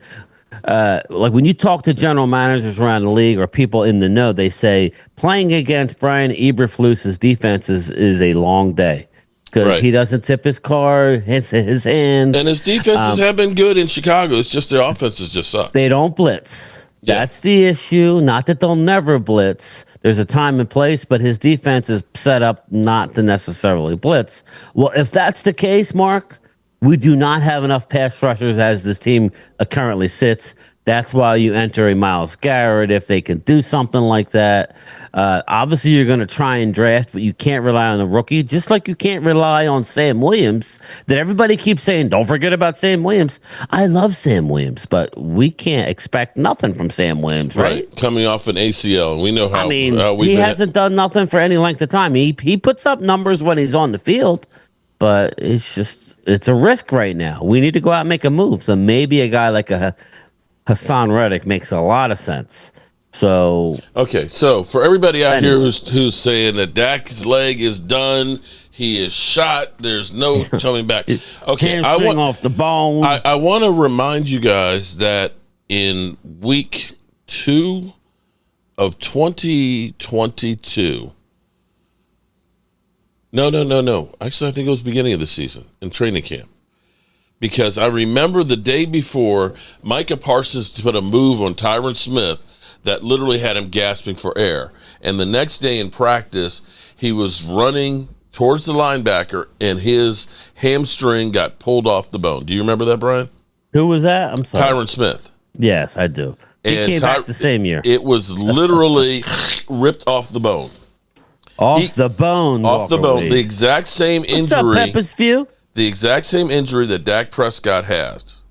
like when you talk to general managers around the league or people in the know, they say playing against Brian Eberflus's defense is a long day because he doesn't tip his car, his hand. And his defenses have been good in Chicago. It's just their offenses just suck. They don't blitz. That's the issue. Not that they'll never blitz. There's a time and place, but his defense is set up not to necessarily blitz. Well, if that's the case, Mark, we do not have enough pass rushers as this team currently sits. That's why you enter a Myles Garrett if they can do something like that. Obviously, you're going to try and draft, but you can't rely on the rookie, just like you can't rely on Sam Williams, that everybody keeps saying, don't forget about Sam Williams. I love Sam Williams, but we can't expect nothing from Sam Williams, right? Coming off an ACL, and we know how. He hasn't done nothing for any length of time. He puts up numbers when he's on the field, but it's a risk right now. We need to go out and make a move. So maybe a guy like a Hassan Reddick makes a lot of sense. So so for everybody out here who's saying that Dak's leg is done, he is shot, there's no coming back. Okay, off the bone. I want to remind you guys that in week 2 of 2022. No. Actually, I think it was beginning of the season in training camp. Because I remember the day before, Micah Parsons put a move on Tyron Smith that literally had him gasping for air. And the next day in practice, he was running towards the linebacker, and his hamstring got pulled off the bone. Do you remember that, Brian? Who was that? I'm sorry. Tyron Smith. Yes, I do. He came back the same year. It was literally ripped off the bone. Off the bone. The exact same injury. What's up, Pepper's Few? The exact same injury that Dak Prescott has.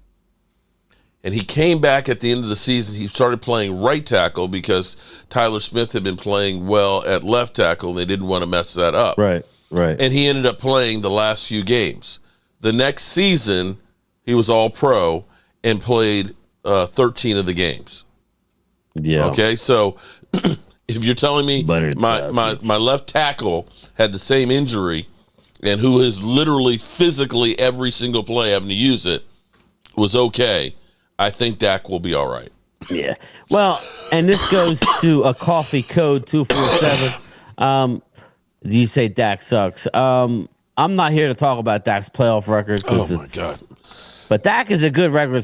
And he came back at the end of the season. He started playing right tackle because Tyler Smith had been playing well at left tackle. And they didn't want to mess that up. Right. And he ended up playing the last few games. The next season, he was all pro and played 13 of the games. Yeah. Okay, so if you're telling me my left tackle had the same injury and who is literally physically every single play having to use it was okay, I think Dak will be all right. Yeah. Well, and this goes to a coffee code 247. You say Dak sucks. I'm not here to talk about Dak's playoff record. Oh, my God. But Dak is a good regular.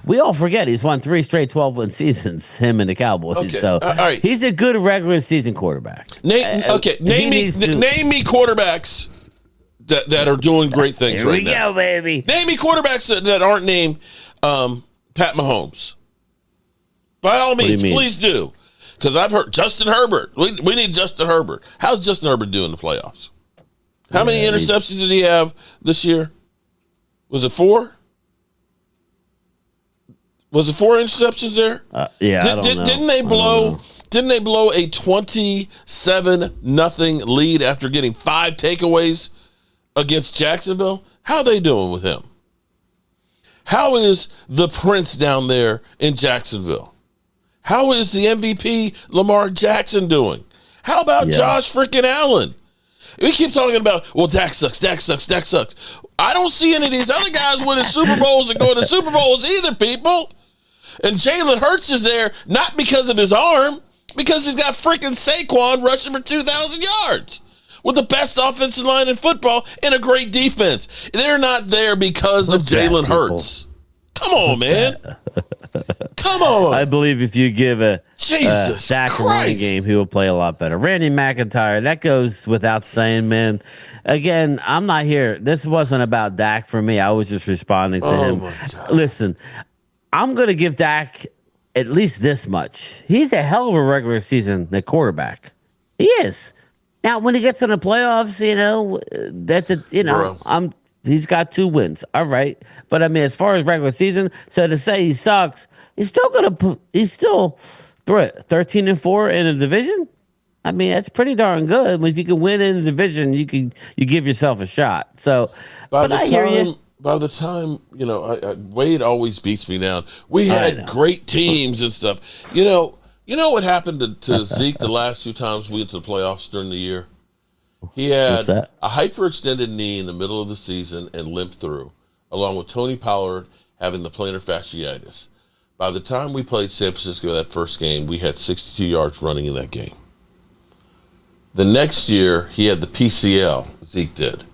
We all forget he's won 3 straight 12-win seasons, him and the Cowboys. Okay. So all right. He's a good regular season quarterback. Name me quarterbacks that are doing great things right now. Here we go, baby. Name me quarterbacks that aren't named Pat Mahomes. By all means, please do. Because I've heard Justin Herbert. We need Justin Herbert. How's Justin Herbert doing in the playoffs? How many interceptions did he have this year? Was it 4? Was it 4 interceptions there? I don't know. Didn't they blow a 27-0 lead after getting 5 takeaways against Jacksonville? How are they doing with him? How is the Prince down there in Jacksonville? How is the MVP Lamar Jackson doing? How about Josh freaking Allen? We keep talking about, well, Dak sucks. I don't see any of these other guys winning Super Bowls and going to Super Bowls either, people. And Jalen Hurts is there not because of his arm, because he's got freaking Saquon rushing for 2,000 yards with the best offensive line in football and a great defense. They're not there because of Jalen Hurts. Come on, man. Come on. I believe if you give a Dak a running game, he will play a lot better. Randy McIntyre, that goes without saying, man. Again, I'm not here. This wasn't about Dak for me. I was just responding to him. My God. Listen, I'm going to give Dak at least this much. He's a hell of a regular season quarterback. He is. Now, when he gets in the playoffs, that's a, Bro. He's got 2 wins. All right. But I mean, as far as regular season, so to say he sucks, he's still 13-4 in a division. I mean, that's pretty darn good. If you can win in the division, you give yourself a shot. So, I hear you. By the time, Wade always beats me down. We had great teams and stuff. You know what happened to Zeke the last 2 times we went to the playoffs during the year? He had a hyperextended knee in the middle of the season and limped through, along with Tony Pollard having the plantar fasciitis. By the time we played San Francisco that first game, we had 62 yards running in that game. The next year, he had the PCL, Zeke did.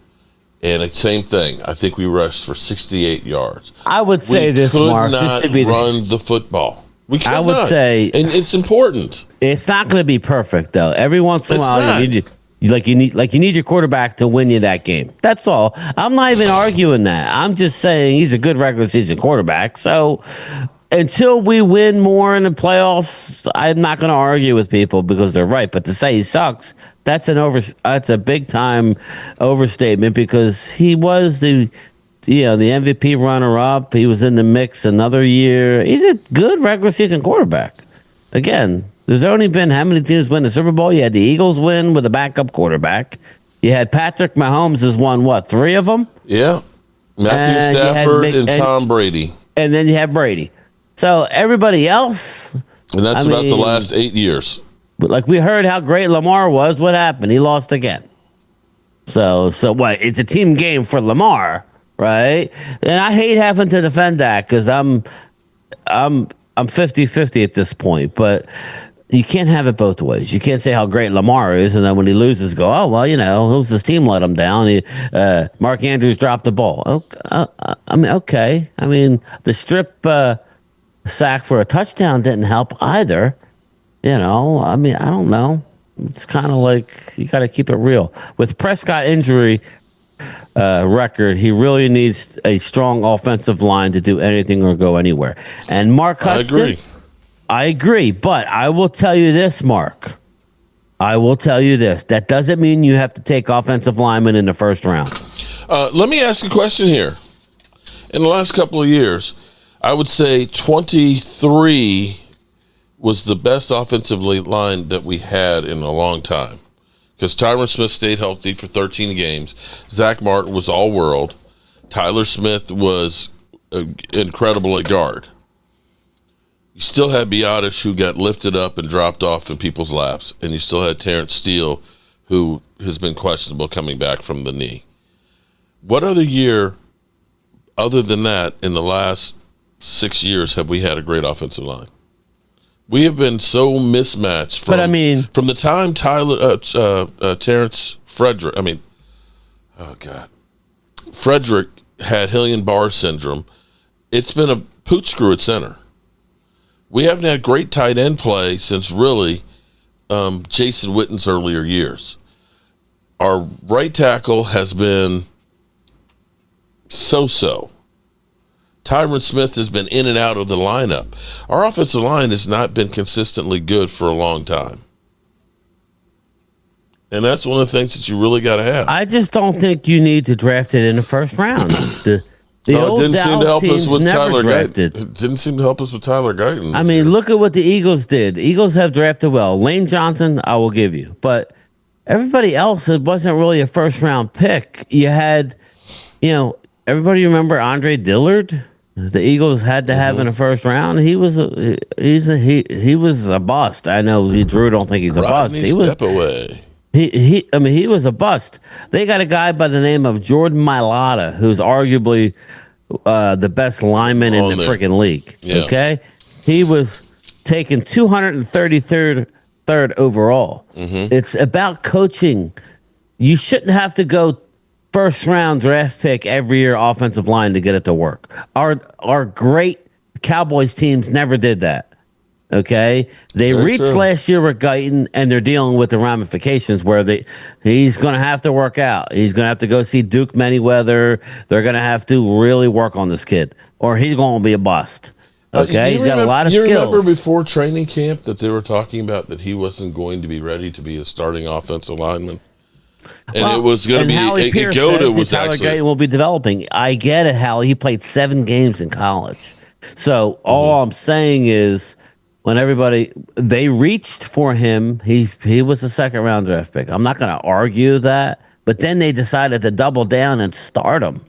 And the same thing. I think we rushed for 68 yards. I would say this, Mark. We could not run the football. We could I would not. say, and it's important. It's not going to be perfect, though. Every once in a while, you need your quarterback to win you that game. That's all. I'm not even arguing that. I'm just saying he's a good regular season quarterback. So until we win more in the playoffs, I'm not going to argue with people because they're right. But to say he sucks, that's a big time overstatement because he was the MVP runner-up. He was in the mix another year. He's a good regular season quarterback. Again, there's only been how many teams win the Super Bowl? You had the Eagles win with a backup quarterback. You had Patrick Mahomes has won, 3 of them? Yeah. Matthew Stafford and Tom Brady. And then you have Brady. So everybody else. And that's about the last 8 years. Like we heard how great Lamar was. What happened? He lost again. So what? It's a team game for Lamar, right? And I hate having to defend that because I'm 50-50 at this point. But you can't have it both ways. You can't say how great Lamar is, and then when he loses, go, oh, well, who's his team let him down? Mark Andrews dropped the ball. Okay. I mean, the strip sack for a touchdown didn't help either. I don't know. It's kind of like you got to keep it real. With Prescott injury record, he really needs a strong offensive line to do anything or go anywhere. And Mark Hudson, I agree, but I will tell you this, Mark. That doesn't mean you have to take offensive linemen in the first round. Let me ask you a question here. In the last couple of years, I would say 23 was the best offensive line that we had in a long time. Because Tyron Smith stayed healthy for 13 games. Zach Martin was all-world. Tyler Smith was incredible at guard. You still had Biotish, who got lifted up and dropped off in people's laps. And you still had Terrence Steele, who has been questionable coming back from the knee. What other year, other than that, in the last 6 years, have we had a great offensive line? We have been so mismatched from the time Terrence Frederick. Frederick had Hillian-Barr syndrome. It's been a pooch screw at center. We haven't had great tight end play since really Jason Witten's earlier years. Our right tackle has been so-so. Tyron Smith has been in and out of the lineup. Our offensive line has not been consistently good for a long time. And that's one of the things that you really got to have. I just don't think you need to draft it in the first round. It didn't seem to help us with Tyler Guyton. It didn't seem to help us with Tyler Guyton. I mean, look at what the Eagles did. The Eagles have drafted well. Lane Johnson, I will give you. But everybody else, it wasn't really a first-round pick. You had, everybody remember Andre Dillard? The Eagles had to have in the first round. He was a bust. I know Drew don't think he's a bust. He was he was a bust. They got a guy by the name of Jordan Mailata, who's arguably the best lineman in the freaking league. Yeah. Okay, he was taken 233rd overall. Mm-hmm. It's about coaching. You shouldn't have to go first round draft pick every year offensive line to get it to work. Our great Cowboys teams never did that. Okay, they reached last year with Guyton, and they're dealing with the ramifications where he's going to have to work out. He's going to have to go see Duke Manyweather. They're going to have to really work on this kid, or he's going to be a bust. Okay, he's got a lot of skills. You remember before training camp that they were talking about that he wasn't going to be ready to be a starting offensive lineman? And it was going to be Goda was Tyler actually Guyton will be developing. I get it, Hallie. He played 7 games in college. So all I'm saying is, when they reached for him, he was a second round draft pick. I'm not going to argue that, but then they decided to double down and start him.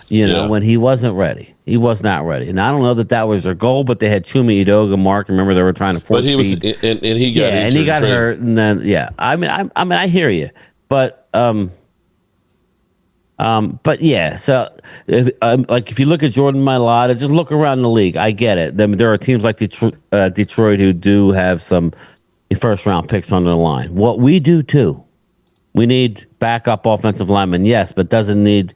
When he wasn't ready. He was not ready. And I don't know that was their goal, but they had Chuma Edoga, Mark. Remember, they were trying to force feed. And he got injured. And he got hurt. And then, I mean, I hear you. But, yeah. So, if you look at Jordan Mailata, just look around the league. I get it. There are teams like Detroit who do have some first-round picks on their line. What we do, too. We need backup offensive linemen, yes, but doesn't need...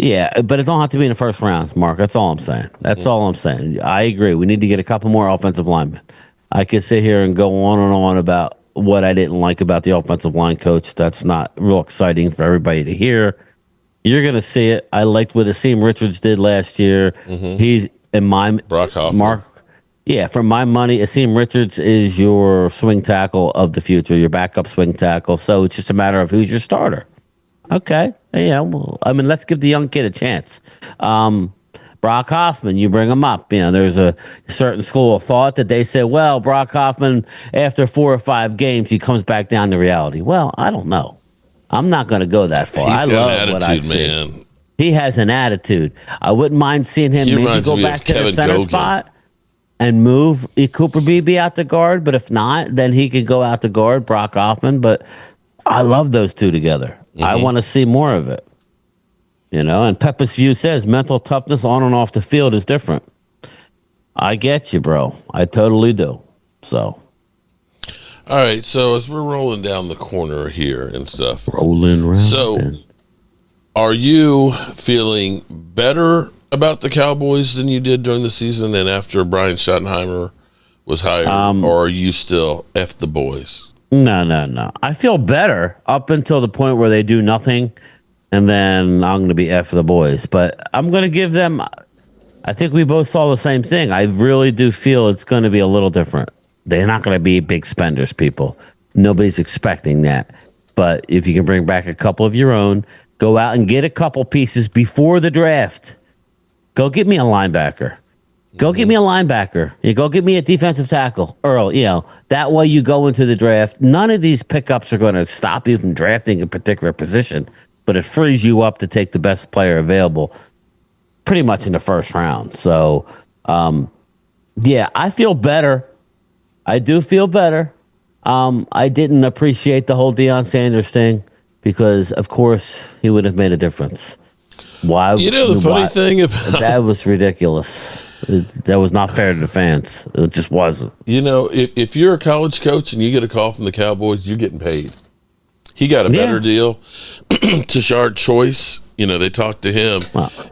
Yeah, but it don't have to be in the first round, Mark. That's all I'm saying. All I'm saying. I agree. We need to get a couple more offensive linemen. I could sit here and go on and on about what I didn't like about the offensive line coach. That's not real exciting for everybody to hear. You're going to see it. I liked what Asim Richards did last year. He's in my Brock Hoffman. Mark. Yeah, for my money, Asim Richards is your swing tackle of the future, your backup swing tackle. So it's just a matter of who's your starter. Okay. Let's give the young kid a chance. Brock Hoffman, you bring him up. There's a certain school of thought that they say, well, Brock Hoffman, after 4 or 5 games, he comes back down to reality. Well, I don't know. I'm not going to go that far. I love what I see. Man. He has an attitude. I wouldn't mind seeing him maybe go back to the center spot and move Cooper Beebe out to guard. But if not, then he could go out to guard Brock Hoffman. But I love those two together. I want to see more of it. And Peppa's View says mental toughness on and off the field is different. I get you, bro. I totally do. So. All right. So as we're rolling down the corner here and stuff. Rolling around. So are you feeling better about the Cowboys than you did during the season and after Brian Schottenheimer was hired? Or are you still F the boys? No. I feel better up until the point where they do nothing, and then I'm going to be F the boys. But I'm going to give them – I think we both saw the same thing. I really do feel it's going to be a little different. They're not going to be big spenders, people. Nobody's expecting that. But if you can bring back a couple of your own, go out and get a couple pieces before the draft. Go get me a linebacker. Go get me a linebacker. You go get me a defensive tackle, Earl. That way you go into the draft. None of these pickups are going to stop you from drafting a particular position, but it frees you up to take the best player available pretty much in the first round. So, I feel better. I do feel better. I didn't appreciate the whole Deion Sanders thing because, of course, he would have made a difference. Why? The funny thing about that was ridiculous. That was not fair to the fans. It just wasn't. If you're a college coach and you get a call from the Cowboys, you're getting paid. He got a better deal. Tashard Choice, they talked to him,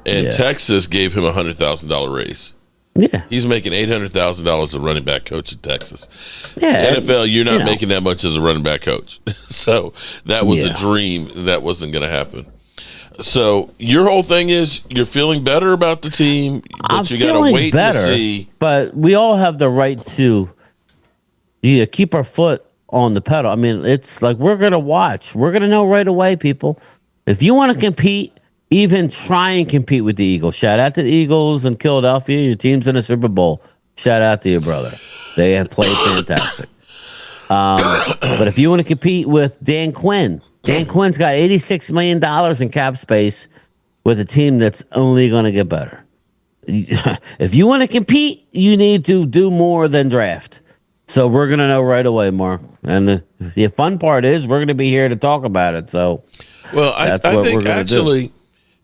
and Texas gave him a $100,000 raise. Yeah. He's making $800,000 as a running back coach in Texas. Yeah. NFL, you're not making that much as a running back coach. So that was a dream. That wasn't going to happen. So your whole thing is you're feeling better about the team, but you got to wait to see. But we all have the right to keep our foot on the pedal. I mean, it's like we're going to watch. We're going to know right away, people. If you want to compete, even try and compete with the Eagles. Shout out to the Eagles in Philadelphia. Your team's in the Super Bowl. Shout out to your brother. They have played fantastic. But if you want to compete with Dan Quinn's got $86 million in cap space with a team that's only going to get better. If you want to compete, you need to do more than draft. So we're going to know right away, Mark. And the fun part is we're going to be here to talk about it. So, I think actually,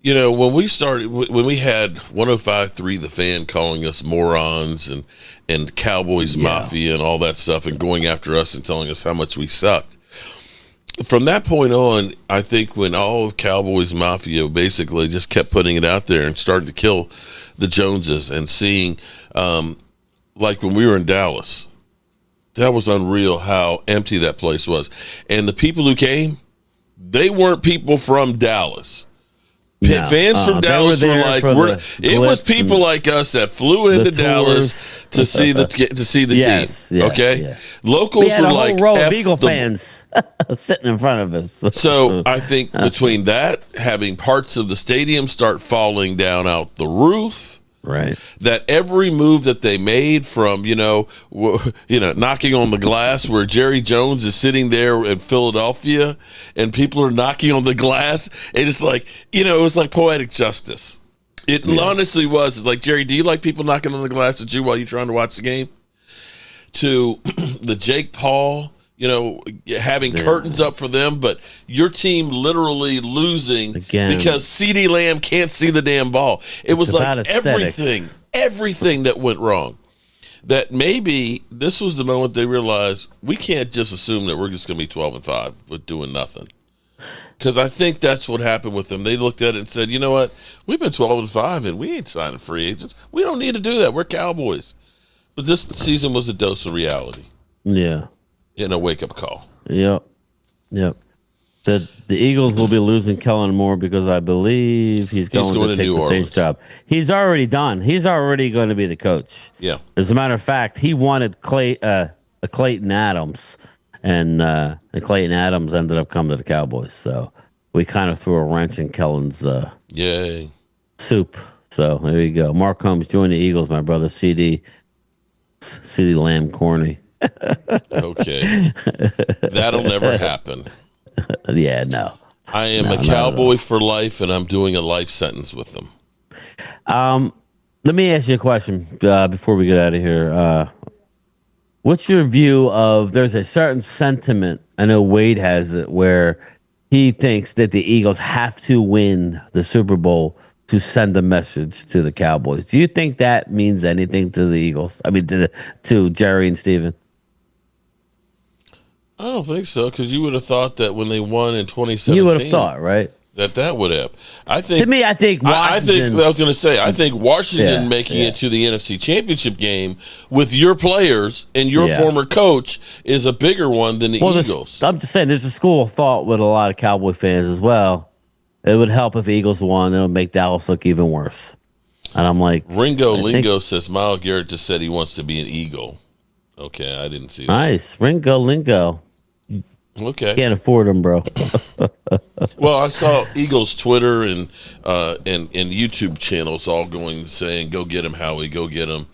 when we started, when we had 105.3 The Fan calling us morons and Cowboys Mafia and all that stuff and going after us and telling us how much we suck. From that point on, I think when all of Cowboys Mafia basically just kept putting it out there and started to kill the Joneses and seeing, like when we were in Dallas, that was unreal how empty that place was. And the people who came, they weren't people from Dallas. No. Fans from They Dallas were there like, for it was people like us that flew into Dallas to see the Yes, team. yeah, Okay, yeah. locals We had were a like whole row of F Eagle the- fans sitting in front of us. So I think between that, having parts of the stadium start falling down out the roof, Right. that every move that they made from knocking on the glass where Jerry Jones is sitting there in Philadelphia and people are knocking on the glass, and it's like, it was like poetic justice. It honestly was. It's like, Jerry, do you like people knocking on the glass at you while you're trying to watch the game? To the Jake Paul, having curtains up for them, but your team literally losing Again. because CeeDee Lamb can't see the damn ball. It was like about aesthetics. everything that went wrong. That maybe this was the moment they realized we can't just assume that we're just going to be 12-5 with doing nothing. Because I think that's what happened with them. They looked at it and said, you know what? We've been 12-5 and we ain't signing free agents. We don't need to do that. We're Cowboys. But this season was a dose of reality. Yeah. In a wake-up call. Yep. The Eagles will be losing Kellen Moore because I believe he's going to take New the Saints Orleans. job. He's already done. He's already going to be the coach. Yeah. As a matter of fact, he wanted Clayton Adams, and Clayton Adams ended up coming to the Cowboys. So we kind of threw a wrench in Kellen's Yay. soup. So there you go. Mark Holmes joined the Eagles, my brother. CD Lamb corny. Okay. That'll never happen. Yeah, no. I am a Cowboy for life, and I'm doing a life sentence with them. Let me ask you a question before we get out of here. What's your view of there's a certain sentiment, I know Wade has it, where he thinks that the Eagles have to win the Super Bowl to send a message to the Cowboys. Do you think that means anything to the Eagles? I mean, to Jerry and Steven? I don't think so, because you would have thought that when they won in 2017, You would have thought, right? that would have. I think. To me, I think Washington. I was going to say, I think Washington making yeah. it to the NFC Championship game with your players and your former coach is a bigger one than the Eagles. I'm just saying, there's a school of thought with a lot of Cowboy fans as well. It would help if Eagles won. It would make Dallas look even worse. And I'm like, Ringo Lingo says Myles Garrett just said he wants to be an Eagle. Okay, I didn't see that. Nice. Ringo Lingo. Okay. Can't afford them, bro. Well, I saw Eagles Twitter and YouTube channels all saying, "Go get him, Howie. Go get him,"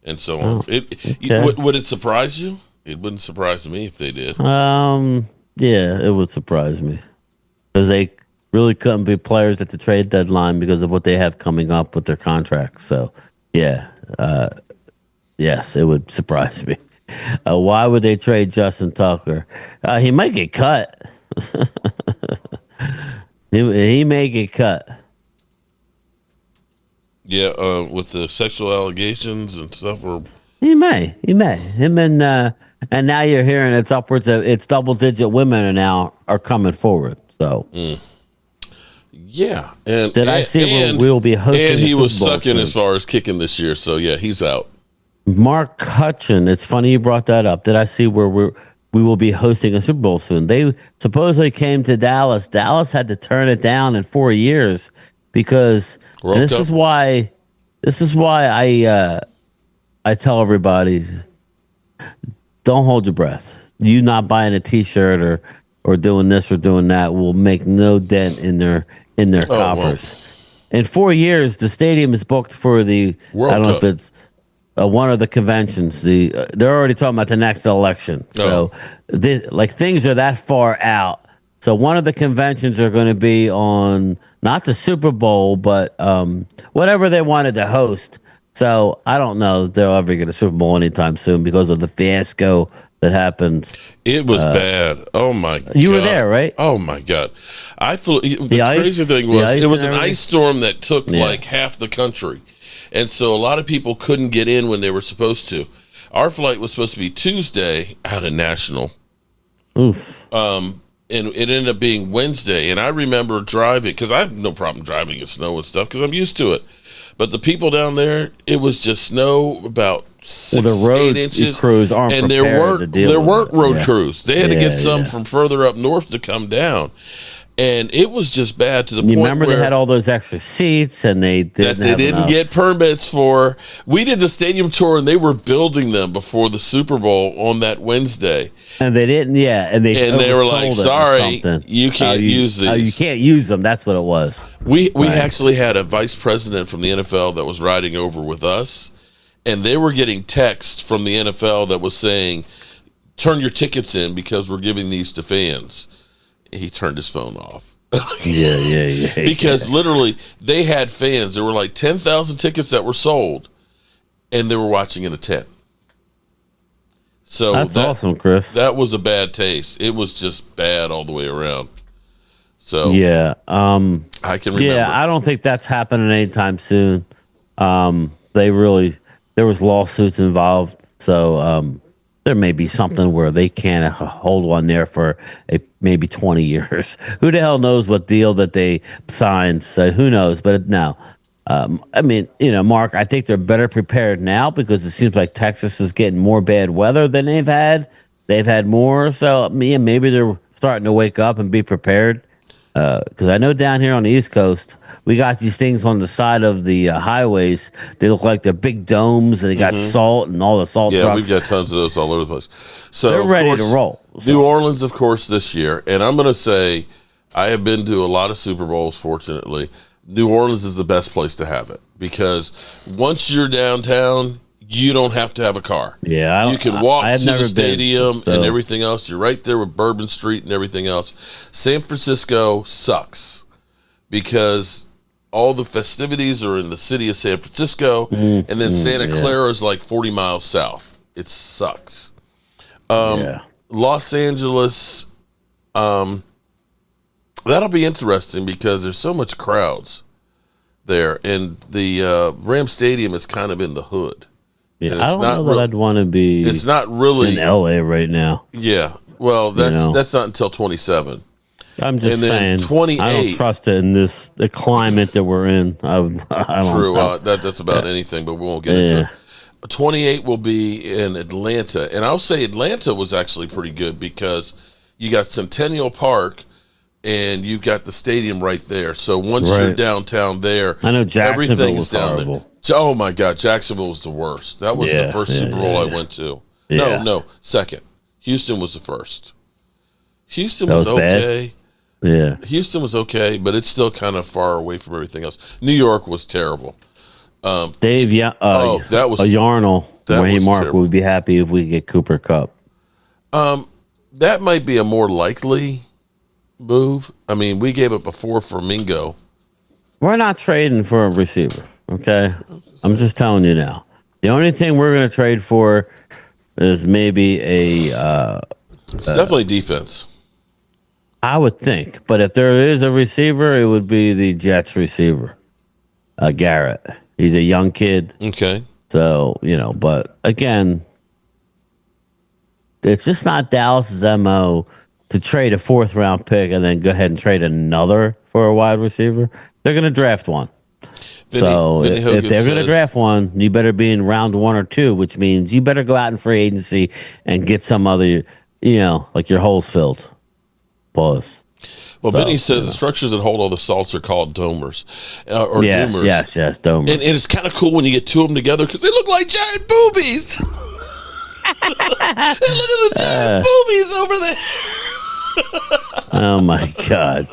and so on. Would it surprise you? It wouldn't surprise me if they did. Yeah, it would surprise me because they really couldn't be players at the trade deadline because of what they have coming up with their contracts. So, yeah, yes, it would surprise me. Why would they trade Justin Tucker? He might get cut. he may get cut. Yeah, with the sexual allegations and stuff. He may. Him and now you're hearing it's double-digit women are coming forward. So. Yeah, and I see where we'll be hosting? And he was Super Bowl sucking soon. as far as kicking this year. So yeah, he's out. Mark Hutchin, it's funny you brought that up. Did I see where we will be hosting a Super Bowl soon? They supposedly came to Dallas. Dallas had to turn it down in 4 years because this is why I tell everybody, don't hold your breath. You not buying a T-shirt or doing this or doing that will make no dent in their coffers. Well. In 4 years, the stadium is booked for the World I don't know Cup. if it's one of the conventions. They're already talking about the next election. So things are that far out. So one of the conventions are going to be on not the Super Bowl, but whatever they wanted to host. So I don't know if they'll ever get a Super Bowl anytime soon because of the fiasco that happened. It was bad. Oh my God. You were there, right? Oh my God. I flew. The ice? crazy thing The was ice it was and an everything? ice storm that took like half the country. And so a lot of people couldn't get in when they were supposed to. Our flight was supposed to be Tuesday out of National. Oof. And it ended up being Wednesday. And I remember driving, because I have no problem driving in snow and stuff because I'm used to it. But the people down there, it was just snow about 8 inches. Crews aren't and there prepared to deal with weren't it. road Yeah. crews. They had to get some Yeah. from further up north to come down. And it was just bad to the You point remember where they had all those extra seats and they didn't get permits for. We did the stadium tour and they were building them before the Super Bowl on that Wednesday. And they didn't, and they were like, oversold it or "Sorry, something. you can't use these. You can't use them." That's what it was. We actually had a vice president from the NFL that was riding over with us, and they were getting text from the NFL that was saying, "Turn your tickets in because we're giving these to fans." He turned his phone off. Yeah. Because literally, they had fans. There were like 10,000 tickets that were sold, and they were watching in a tent. So that's awesome, Chris. That was a bad taste. It was just bad all the way around. So yeah, I can remember. Yeah, I don't think that's happening anytime soon. There was lawsuits involved, so there may be something where they can't hold one there for maybe 20 years. Who the hell knows what deal that they signed? So who knows? But no. I mean, Mark, I think they're better prepared now because it seems like Texas is getting more bad weather than they've had. They've had more. So maybe they're starting to wake up and be prepared. Because I know down here on the East Coast, we got these things on the side of the highways. They look like they're big domes, and they got salt and all the salt trucks. Yeah, we've got tons of those all over the place. So they're ready to roll. So. New Orleans, of course, this year. And I'm going to say I have been to a lot of Super Bowls, fortunately. New Orleans is the best place to have it because once you're downtown, you don't have to have a car. Yeah, you can walk to the stadium and everything else. You're right there with Bourbon Street and everything else. San Francisco sucks because all the festivities are in the city of San Francisco, and then Santa Clara is like 40 miles south. It sucks. Los Angeles, that'll be interesting because there's so much crowds there, and the Ram Stadium is kind of in the hood. Yeah, I don't know that I'd want to be. It's not really in LA right now. Yeah, well, that's not until 27. I'm just saying. 28. I don't trust it in the climate that we're in. I don't True. That's about anything, but we won't get into it. 28 will be in Atlanta, and I'll say Atlanta was actually pretty good because you got Centennial Park. And you've got the stadium right there. So once you're downtown there, I know Jacksonville was down horrible. There. Oh, my God. Jacksonville was the worst. That was the first Super Bowl I went to. Yeah. No, second. Houston was the first. Houston was okay. Bad? Yeah. Houston was okay, but it's still kind of far away from everything else. New York was terrible. Dave, that was a Yarnell. Wayne Mark terrible. Would be happy if we get Cooper Kupp. That might be a more likely move. I mean, we gave it before for Mingo. We're not trading for a receiver, okay? I'm just telling you now. The only thing we're going to trade for is maybe it's definitely defense. I would think. But if there is a receiver, it would be the Jets receiver, Garrett. He's a young kid. Okay. So, but again, it's just not Dallas's MO to trade a 4th-round pick and then go ahead and trade another for a wide receiver. They're going to draft one. If they're going to draft one, you better be in round 1 or 2, which means you better go out in free agency and get some other, like your holes filled. Pause. Well, Vinny says the structures that hold all the salts are called domers. Doomers. Yes, domers. And it's kind of cool when you get two of them together because they look like giant boobies. Look at the giant boobies over there. Oh my God!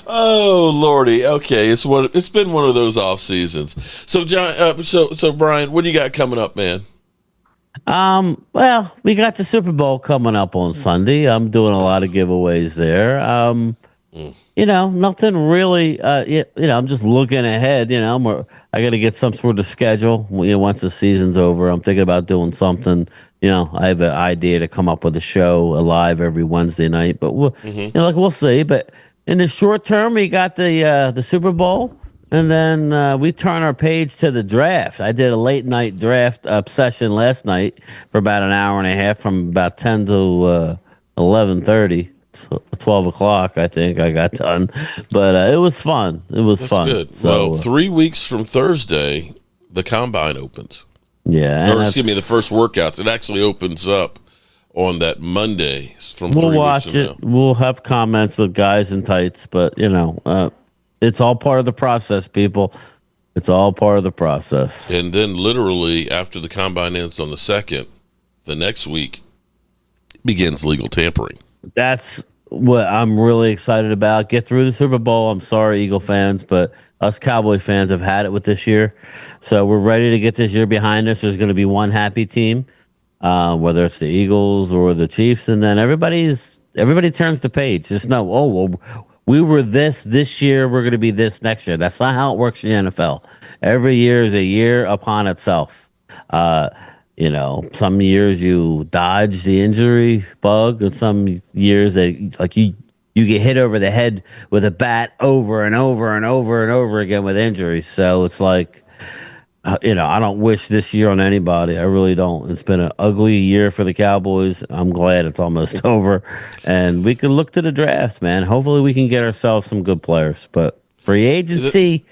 Oh Lordy! Okay, it's been one of those off seasons. So John, so Brian, what do you got coming up, man? Well, we got the Super Bowl coming up on Sunday. I'm doing a lot of giveaways there. Nothing really. I'm just looking ahead. I got to get some sort of schedule. Once the season's over, I'm thinking about doing something. I have an idea to come up with a show live every Wednesday night, but we'll see. But in the short term, we got the Super Bowl, and then we turn our page to the draft. I did a late night draft session last night for about an hour and a half, from about 10 to 11:30. 12 o'clock, I think I got done, but it was fun. That's fun. Good. So, 3 weeks from Thursday, the combine opens. Yeah, Or excuse me, the first workouts. It actually opens up on that Monday from We'll 3 weeks watch from it. now. We'll have comments with guys in tights, but it's all part of the process, people. It's all part of the process. And then literally after the combine ends on the 2nd, the next week begins legal tampering. That's what I'm really excited about. Get through the Super Bowl. I'm sorry, Eagle fans, but us Cowboy fans have had it with this year. So we're ready to get this year behind us. There's going to be one happy team, whether it's the Eagles or the Chiefs, and then everybody turns the page. Just know, oh, well, we were this year. We're going to be this next year. That's not how it works in the NFL. Every year is a year upon itself. Some years you dodge the injury bug, and some years that like you get hit over the head with a bat over and over and over and over again with injuries. So it's like, I don't wish this year on anybody. I really don't. It's been an ugly year for the Cowboys. I'm glad it's almost over, and we can look to the draft, man. Hopefully, we can get ourselves some good players. But free agency.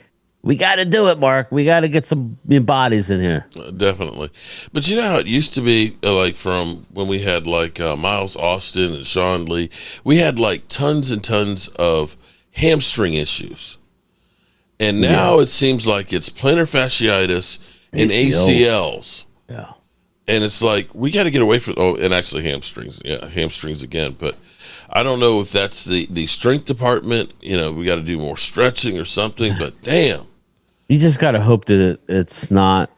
We got to do it, Mark. We got to get some bodies in here. Definitely. But you know how it used to be, like from when we had like Myles Austin and Sean Lee, we had like tons and tons of hamstring issues. And now it seems like it's plantar fasciitis and ACLs. Yeah. And it's like, we got to get away from, and actually hamstrings. Yeah, hamstrings again. But I don't know if that's the strength department. We got to do more stretching or something, but damn. You just got to hope that it's not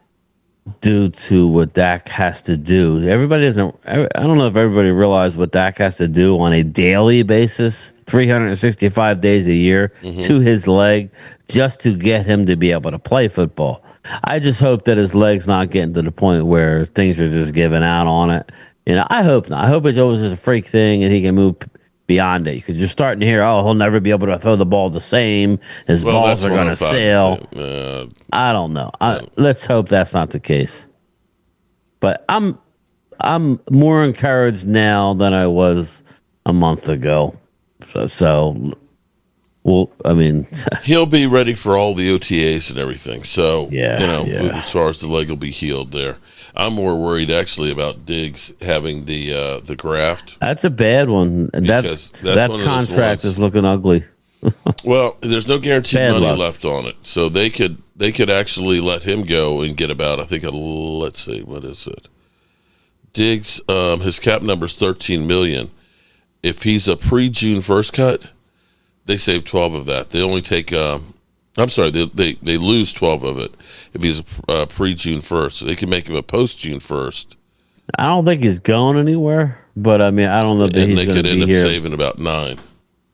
due to what Dak has to do. I don't know if everybody realizes what Dak has to do on a daily basis, 365 days a year to his leg just to get him to be able to play football. I just hope that his leg's not getting to the point where things are just giving out on it. I hope not. I hope it's always just a freak thing and he can move beyond it, because you're starting to hear, he'll never be able to throw the ball the same. His balls are going to sail. I don't know. Let's hope that's not the case. But I'm more encouraged now than I was a month ago. He'll be ready for all the OTAs and everything. So, yeah. As far as the leg will be healed there. I'm more worried actually about Diggs having the graft. That's a bad one. That contract is looking ugly. Well, there's no guaranteed money left on it, so they could actually let him go and get about, I think, let's see, what is it? Diggs, his cap number is $13 million. If he's a pre-June 1st cut, they save 12 of that. They only take. They lose 12 of it if he's a pre-June 1st. So they can make him a post-June 1st. I don't think he's going anywhere, but I don't know that he's going to be here. And they could end up saving about 9.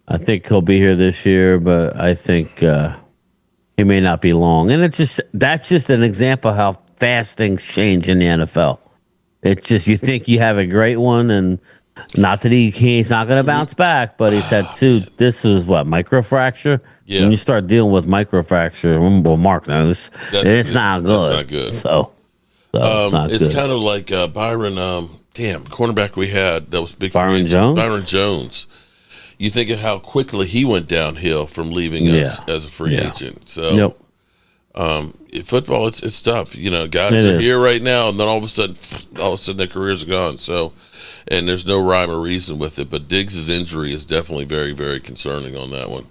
I think he'll be here this year, but I think he may not be long. And that's just an example of how fast things change in the NFL. It's just, you think you have a great one, and not that he's not going to bounce back, but he's had 2. This is what, microfracture? Yeah. When you start dealing with microfracture, well, Mark knows, it's not good. It's not good. So it's not good. It's kind of like Byron, cornerback we had that was big. Byron Jones? Byron Jones. You think of how quickly he went downhill from leaving us as a free agent. So, football, it's tough. Guys are here right now, and then all of a sudden their careers are gone. So, and there's no rhyme or reason with it. But Diggs' injury is definitely very, very concerning on that one.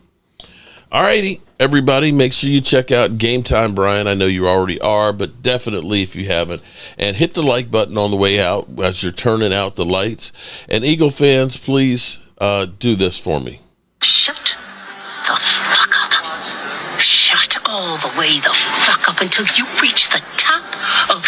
All righty, everybody, make sure you check out Game Time, Brian. I know you already are, but definitely if you haven't. And hit the like button on the way out as you're turning out the lights. And Eagle fans, please do this for me. Shut the fuck up. Shut all the way the fuck up until you reach the top of